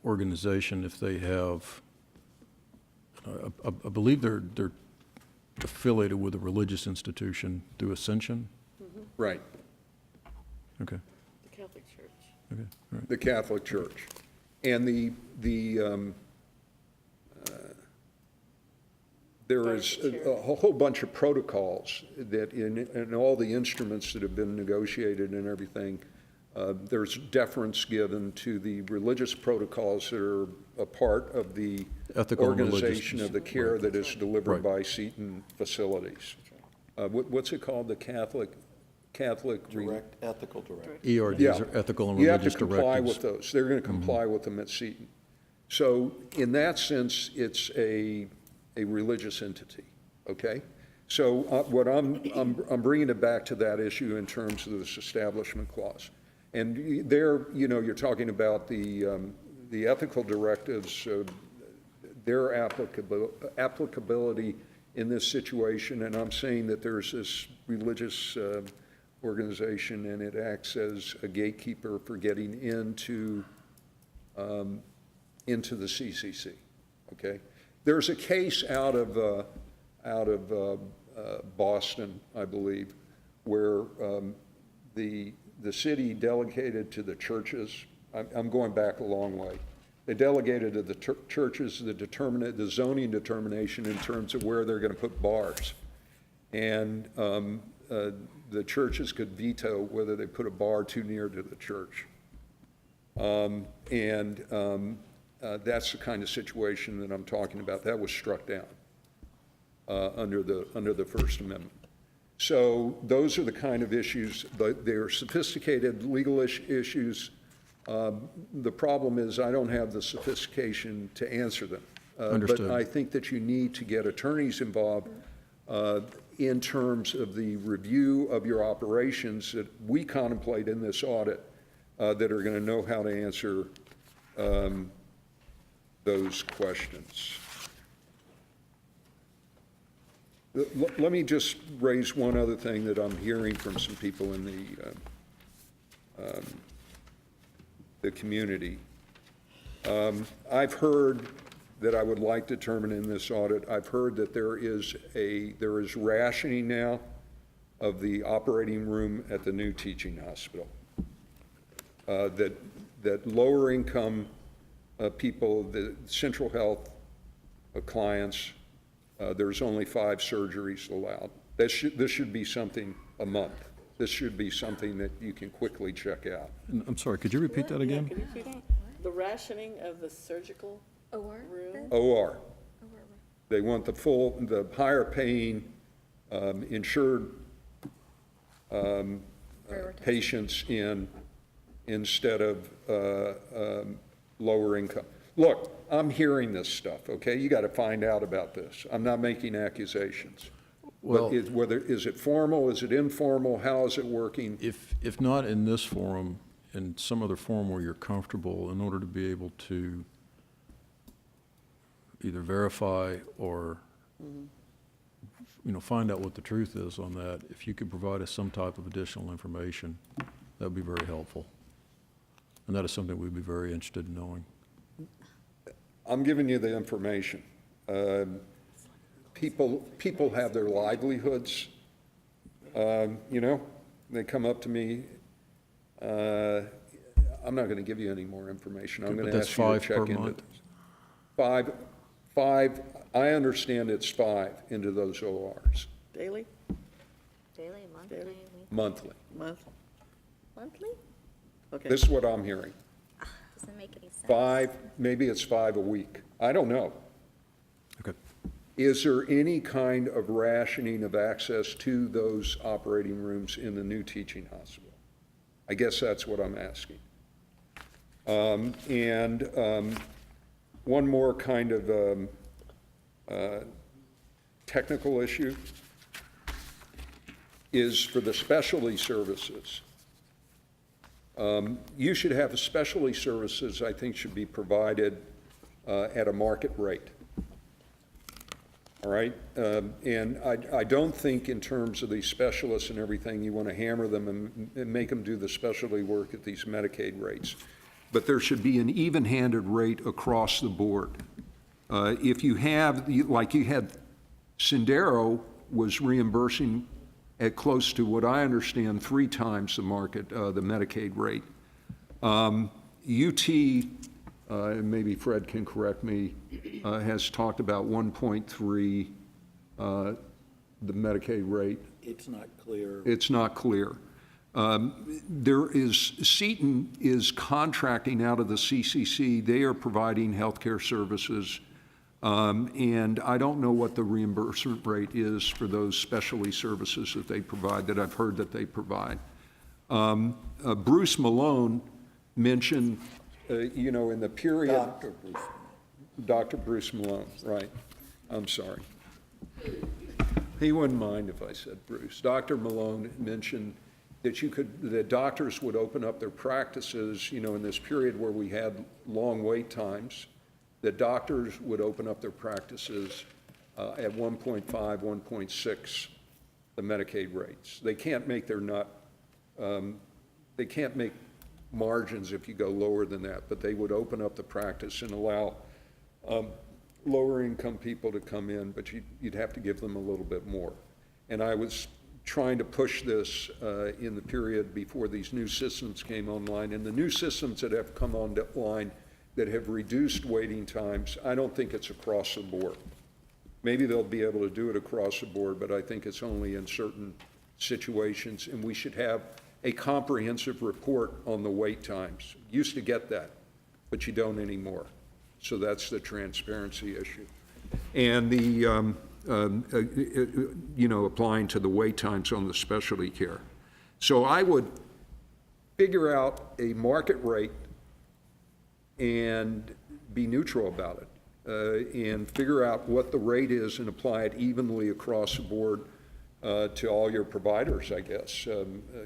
organization if they have, I believe they're affiliated with a religious institution through Ascension? Right, The Okay, Catholic Church. okay, all right. the Catholic Church. And there is a whole bunch of protocols that in all the instruments that have been negotiated and everything, there's deference given to the religious protocols that are a part of the Ethical and religious. organization of the care that is delivered Right. by Seton facilities. What's it called, the Catholic? ethical directive. ERDs Yeah. are ethical and You have to religious comply with directives. those. They're going to comply with them at Seton. So in that sense, it's a religious entity, okay? So what I'm bringing it back to that issue in terms of this establishment clause. And there, you're talking about the ethical directives, their applicability in this situation, and I'm saying that there's this religious organization, and it acts as a gatekeeper for getting into the CCC, okay? There's a case out of Boston, I believe, where the city delegated to the churches, I'm going back a long way, they delegated to the churches the zoning determination in terms of where they're going to put bars. And the churches could veto whether they put a bar too near to the church. That's the kind of situation that I'm talking about. That was struck down under the First Amendment. So those are the kind of issues, but they're sophisticated legal issues. The problem is I don't have the sophistication to answer them. Understood. But I think that you need to get attorneys involved in terms of the review of your operations that we contemplate in this audit that are going to know how to answer those questions. Let me just raise one other thing that I'm hearing from some people in the community. I've heard that I would like to determine in this audit, I've heard that there is rationing now of the operating room at the new teaching hospital. That lower income people, the Central Health clients, there's only 5 surgeries allowed. This should be something a month. This should be something that you can quickly check out. I'm sorry, could you repeat that again? Can you repeat the rationing of the surgical room? OR. They want the higher paying insured patients in instead of lower income. Look, I'm hearing this stuff, okay? You got to find out about this. I'm not making accusations. Well, But is it formal, is it informal, how is it working? if not in this forum, in some other forum where you're comfortable, in order to be able to either verify or, find out what the truth is on that, if you could provide us some type of additional information, that would be very helpful. And that is something we'd be very interested in knowing. I'm giving you the information. People have their livelihoods. They come up to me. I'm not going to give you any more information. I'm going But to that's ask you to 5 check per into month? this. 5, I understand it's 5 into those ORs, Daily, Daily, Daily. monthly. monthly? Okay. This is what I'm hearing. Doesn't make any sense. 5, maybe it's 5 a week. I don't know. Okay. Is there any kind of rationing of access to those operating rooms in the new teaching hospital? I guess that's what I'm asking. One more kind of technical issue is for the specialty services. You should have specialty services, I think, should be provided at a market rate. All right? And I don't think in terms of these specialists and everything, you want to hammer them and make them do the specialty work at these Medicaid rates. but there should be an even-handed rate across the board. If you have, like you had, Sendero was reimbursing at close to what I understand 3 times the market, the Medicaid rate. UT, and maybe Fred can correct me, has talked about 1.3, the Medicaid rate. It's not clear. It's not clear. Seton is contracting out of the CCC. They are providing healthcare services. And I don't know what the reimbursement rate is for those specialty services that they provide, that I've heard that they provide. Bruce Malone mentioned, in the period. Dr. Bruce Malone, right. I'm sorry. He wouldn't mind if I said Bruce. Dr. Malone mentioned that doctors would open up their practices, in this period where we had long wait times, that doctors would open up their practices at 1.5, 1.6, the Medicaid rates. They can't make they can't make margins if you go lower than that, but they would open up the practice and allow lower income people to come in, but you'd have to give them a little bit more. And I was trying to push this in the period before these new systems came online, and the new systems that have come online that have reduced waiting times, I don't think it's across the board. Maybe they'll be able to do it across the board, but I think it's only in certain situations, and we should have a comprehensive report on the wait times. Used to get that, but you don't anymore. So that's the transparency issue. And the, applying to the wait times on the specialty care. So I would figure out a market rate and be neutral about it, and figure out what the rate is and apply it evenly across the board to all your providers, I guess.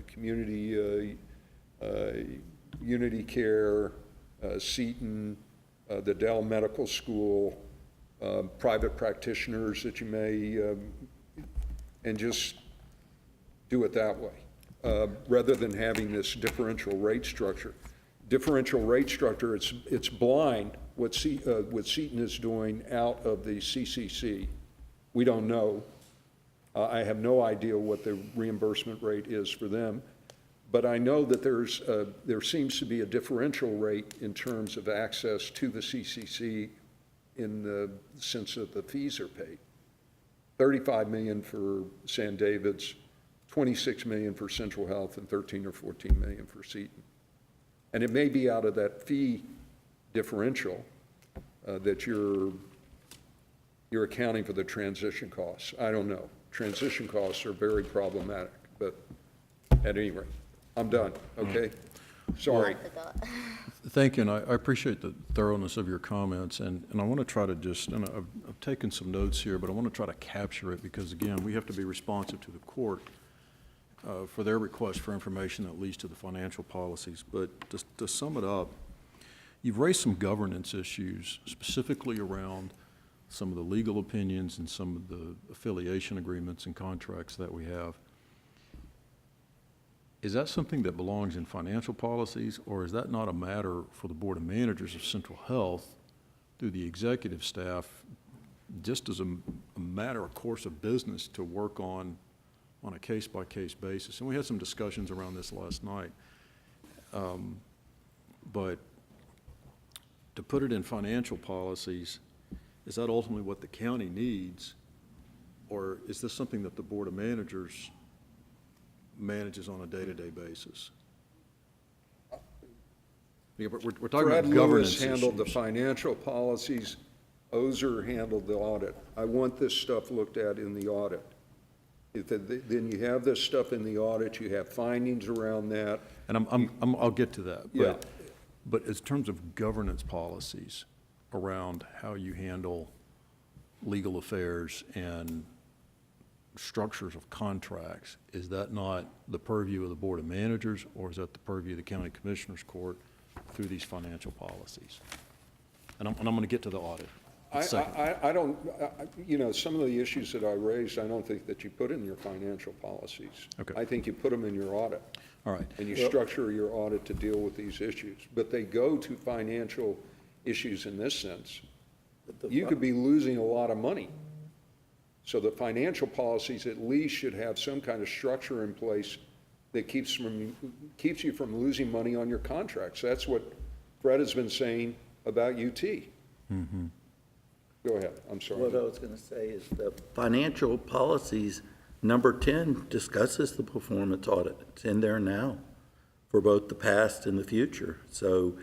Community, Unity Care, Seton, the Dell Medical School, private practitioners that you may, and just do it that way, rather than having this differential rate structure. Differential rate structure, it's blind what Seton is doing out of the CCC. We don't know. I have no idea what the reimbursement rate is for them, but I know that there seems to be a differential rate in terms of access to the CCC in the sense that the fees are paid. $35 million for San David's, $26 million for Central Health, and $13 or $14 million for Seton. And it may be out of that fee differential that you're accounting for the transition costs. I don't know. Transition costs are very problematic, but at any rate, I'm done, okay? Sorry. Thank you, and I appreciate the thoroughness of your comments, and I want to try to just, and I've taken some notes here, but I want to try to capture it because, again, we have to be responsive to the court for their request for information that leads to the financial policies. But to sum it up, you've raised some governance issues, specifically around some of the legal opinions and some of the affiliation agreements and contracts that we have. Is that something that belongs in financial policies, or is that not a matter for the Board of Managers of Central Health through the executive staff, just as a matter of course of business to work on a case-by-case basis? And we had some discussions around this last night. But to put it in financial policies, is that ultimately what the county needs, or is this something that the Board of Managers manages on a day-to-day basis? Yeah, but we're talking Fred about governance Lewis handled the issues. financial policies. Ozer handled the audit. I want this stuff looked at in the audit. Then you have this stuff in the audit, you have findings around that. And I'll get to that. Yeah. But in terms of governance policies around how you handle legal affairs and structures of contracts, is that not the purview of the Board of Managers, or is that the purview of the County Commissioners Court through these financial policies? And I'm going to get to the audit. I don't, you know, some of the issues that I raised, I don't think that you put in your financial policies. Okay. I think you put them in your audit. All right. And you structure your audit to deal with these issues. But they go to financial issues in this sense. You could be losing a lot of money. So the financial policies at least should have some kind of structure in place that keeps you from losing money on your contracts. That's what Fred has been saying about UT. Go ahead, I'm sorry. What I was going to say is the financial policies, number 10 discusses the performance audit. It's in there now for both the past and the future. So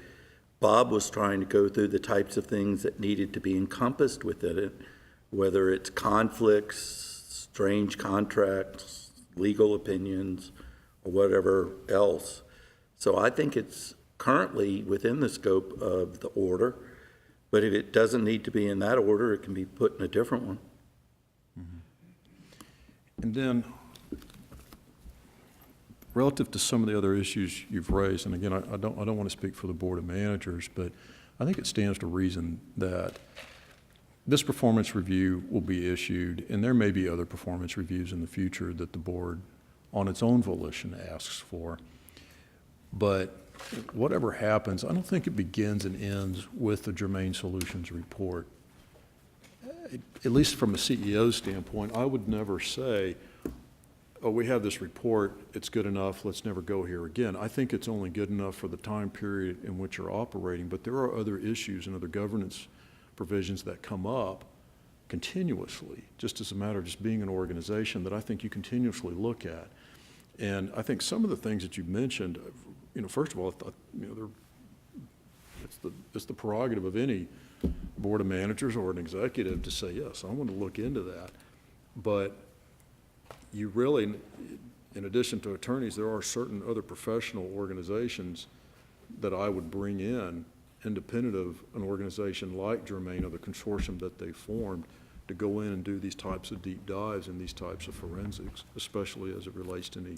Bob was trying to go through the types of things that needed to be encompassed within it, whether it's conflicts, strange contracts, legal opinions, or whatever else. So I think it's currently within the scope of the order, but if it doesn't need to be in that order, it can be put in a different one. And then, relative to some of the other issues you've raised, and again, I don't want to speak for the Board of Managers, but I think it stands to reason that this performance review will be issued, and there may be other performance reviews in the future that the board, on its own volition, asks for. But whatever happens, I don't think it begins and ends with the Germain Solutions report. At least from a CEO standpoint, I would never say, oh, we have this report, it's good enough, let's never go here again. I think it's only good enough for the time period in which you're operating, but there are other issues and other governance provisions that come up continuously, just as a matter of just being an organization that I think you continuously look at. And I think some of the things that you've mentioned, you know, first of all, it's the prerogative of any board of managers or an executive to say, yes, I want to look into that. But you really, in addition to attorneys, there are certain other professional organizations that I would bring in, independent of an organization like Germain or the consortium that they formed, to go in and do these types of deep dives and these types of forensics, especially as it relates to any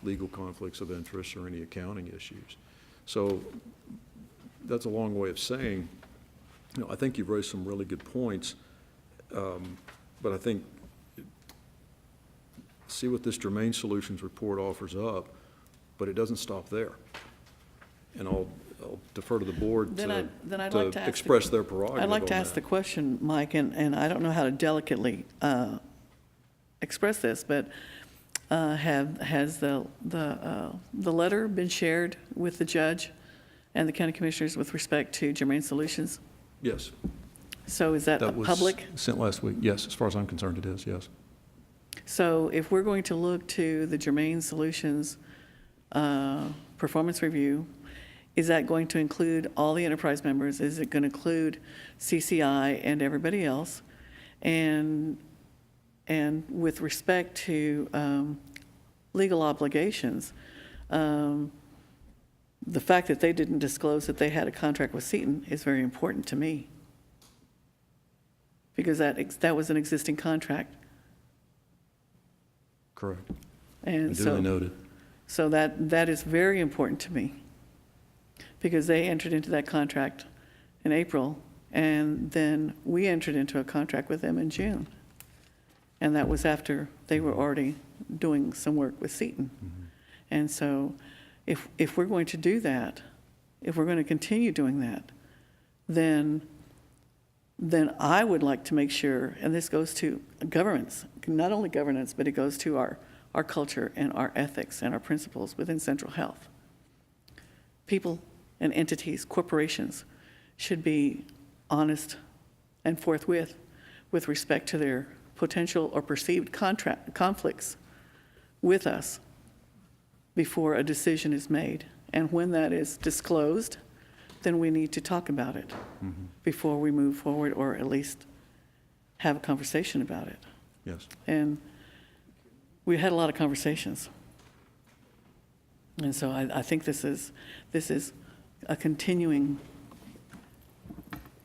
legal conflicts of interest or any accounting issues. So that's a long way of saying, you know, I think you've raised some really good points, but I think see what this Germain Solutions report offers up, but it doesn't stop there. And I'll defer to the board Then I'd to like to ask express their prerogative I'd like to on ask that. the question, Mike, and I don't know how to delicately express this, but has the letter been shared with the judge and the county commissioners with respect to Germain Solutions? Yes. So is that That was public? sent last week. Yes, as far as I'm concerned, it is, yes. So if we're going to look to the Germain Solutions performance review, is that going to include all the enterprise members? Is it going to include CCI and everybody else? And with respect to legal obligations, the fact that they didn't disclose that they had a contract with Seton is very important to me, because that was an existing contract. Correct. And Duly so, noted. so that is very important to me, because they entered into that contract in April, and then we entered into a contract with them in June. And that was after they were already doing some work with Seton. And so if we're going to do that, if we're going to continue doing that, then I would like to make sure, and this goes to governance, not only governance, but it goes to our culture and our ethics and our principles within Central Health. People and entities, corporations, should be honest and forthwith with respect to their potential or perceived conflicts with us before a decision is made. And when that is disclosed, then we need to talk about it before we move forward, or at least have a conversation about it. Yes. And we had a lot of conversations. And so I think this is a continuing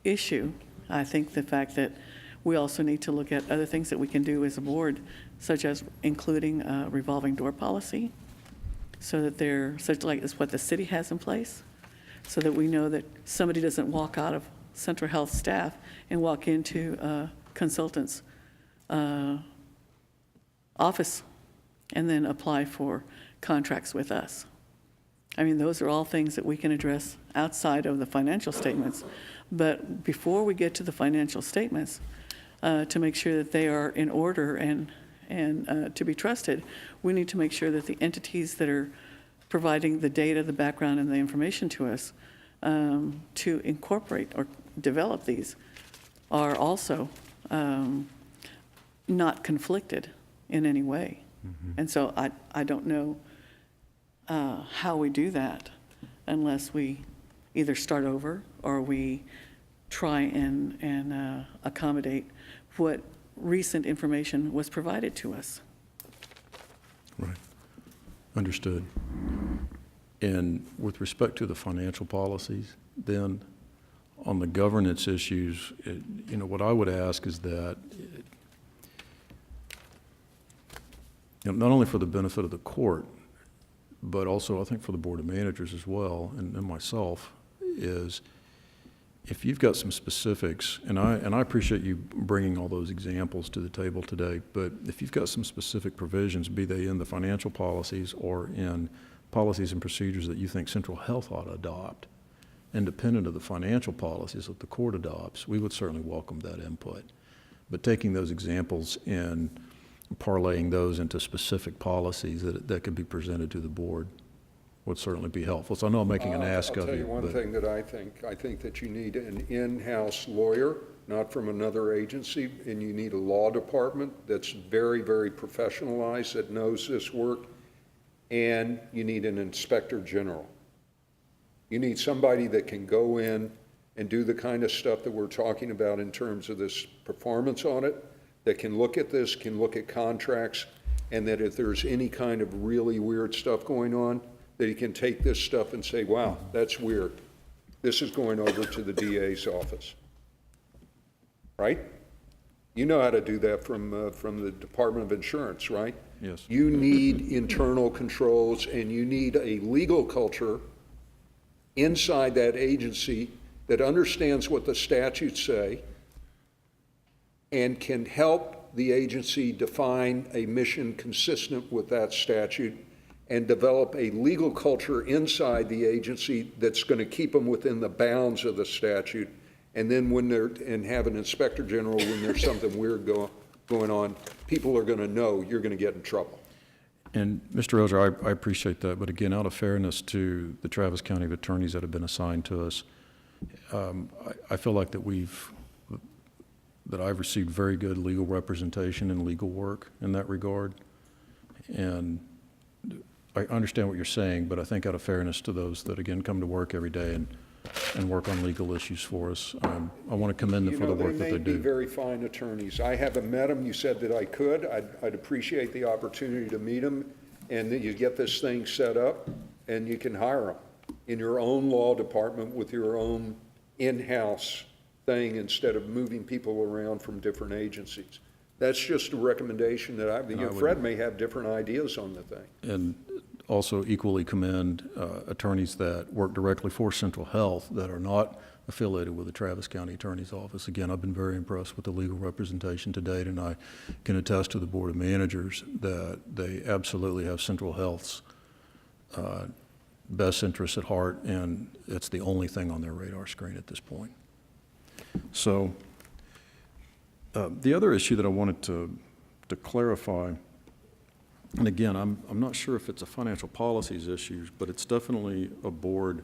issue. I think the fact that we also need to look at other things that we can do as a board, such as including a revolving door policy, so that they're, such like is what the city has in place, so that we know that somebody doesn't walk out of Central Health staff and walk into a consultant's office and then apply for contracts with us. I mean, those are all things that we can address outside of the financial statements. But before we get to the financial statements, to make sure that they are in order and to be trusted, we need to make sure that the entities that are providing the data, the background, and the information to us to incorporate or develop these are also not conflicted in any way. And so I don't know how we do that unless we either start over or we try and accommodate what recent information was provided to us. Right. Understood. And with respect to the financial policies, then on the governance issues, what I would ask is that, not only for the benefit of the court, but also I think for the Board of Managers as well, and myself, is if you've got some specifics, and I appreciate you bringing all those examples to the table today, but if you've got some specific provisions, be they in the financial policies or in policies and procedures that you think Central Health ought to adopt, independent of the financial policies that the court adopts, we would certainly welcome that input. But taking those examples and parlaying those into specific policies that could be presented to the board would certainly be helpful. So I know I'm making an ask of you. I'll tell you one thing that I think that you need an in-house lawyer, not from another agency, and you need a law department that's very, very professionalized, that knows this work, and you need an inspector general. You need somebody that can go in and do the kind of stuff that we're talking about in terms of this performance audit, that can look at this, can look at contracts, and that if there's any kind of really weird stuff going on, that he can take this stuff and say, wow, that's weird. This is going over to the DA's office. Right? You know how to do that from the Department of Insurance, right? Yes. You need internal controls, and you need a legal culture inside that agency that understands what the statutes say and can help the agency define a mission consistent with that statute and develop a legal culture inside the agency that's going to keep them within the bounds of the statute. And then and have an inspector general when there's something weird going on, people are going to know you're going to get in trouble. And Mr. Ozer, I appreciate that, but again, out of fairness to the Travis County attorneys that have been assigned to us, I feel like that I've received very good legal representation and legal work in that regard. And I understand what you're saying, but I think out of fairness to those that, again, come to work every day and work on legal issues for us, I want to commend them for the work that they They may be do. very fine attorneys. I haven't met them. You said that I could. I'd appreciate the opportunity to meet them, and that you get this thing set up, and you can hire them in your own law department with your own in-house thing instead of moving people around from different agencies. That's just a recommendation that Fred may have different ideas on the thing. And also equally commend attorneys that work directly for Central Health that are not affiliated with the Travis County Attorney's Office. Again, I've been very impressed with the legal representation to date, and I can attest to the Board of Managers that they absolutely have Central Health's best interests at heart, and it's the only thing on their radar screen at this point. So the other issue that I wanted to clarify, and again, I'm not sure if it's a financial policies issue, but it's definitely a board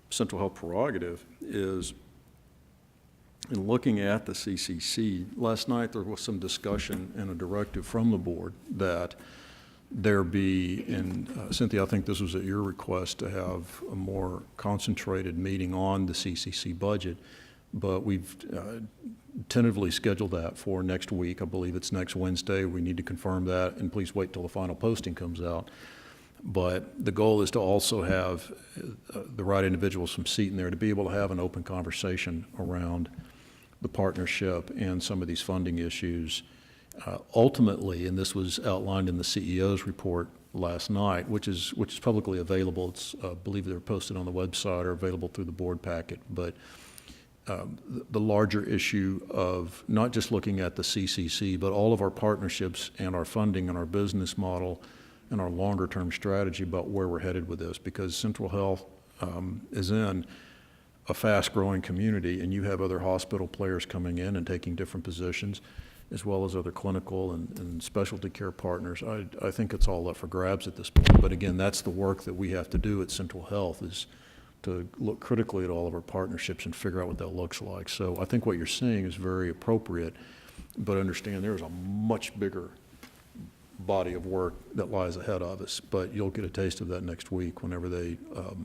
Central Health prerogative, is in looking at the CCC. Last night there was some discussion and a directive from the board that there be, and Cynthia, I think this was at your request, to have a more concentrated meeting on the CCC budget, but we've tentatively scheduled that for next week. I believe it's next Wednesday. We need to confirm that, and please wait till the final posting comes out. But the goal is to also have the right individuals from seat in there to be able to have an open conversation around the partnership and some of these funding issues. Ultimately, and this was outlined in the CEO's report last night, which is publicly available. It's, I believe they're posted on the website or available through the board packet. But the larger issue of not just looking at the CCC, but all of our partnerships and our funding and our business model and our longer-term strategy about where we're headed with this, because Central Health is in a fast-growing community, and you have other hospital players coming in and taking different positions, as well as other clinical and specialty care partners. I think it's all up for grabs at this point. But again, that's the work that we have to do at Central Health, is to look critically at all of our partnerships and figure out what that looks like. So I think what you're seeing is very appropriate, but understand there's a much bigger body of work that lies ahead of us. But you'll get a taste of that next week whenever they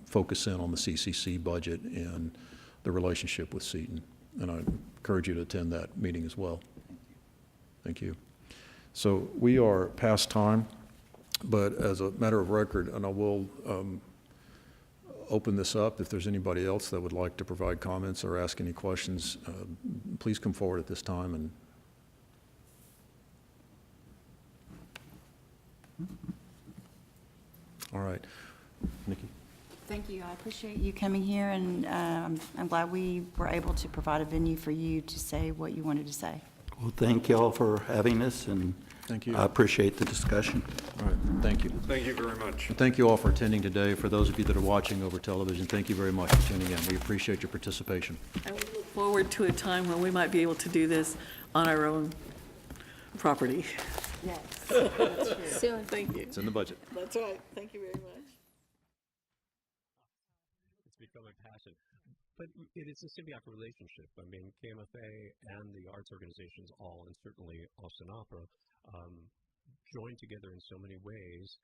focus in on the CCC budget and the relationship with Seton. And I encourage you to attend that meeting as well. Thank you. So we are past time, but as a matter of record, and I will open this up, if there's anybody else that would like to provide comments or ask any questions, please come forward at this time. And all right, Nikki. Thank you. I appreciate you coming here, and I'm glad we were able to provide a venue for you to say what you wanted to say. Well, thank you all for having us, and Thank you. I appreciate the discussion. All right, thank you. Thank you very much. And thank you all for attending today. For those of you that are watching over television, thank you very much for tuning in. We appreciate your participation. And we look forward to a time when we might be able to do this on our own property. Soon. Thank you. It's in the budget. That's right. Thank you very much. It's become a passion. But it is a symbiotic relationship. I mean, KMFA and the arts organizations all, and certainly Austin Opera, join together in so many ways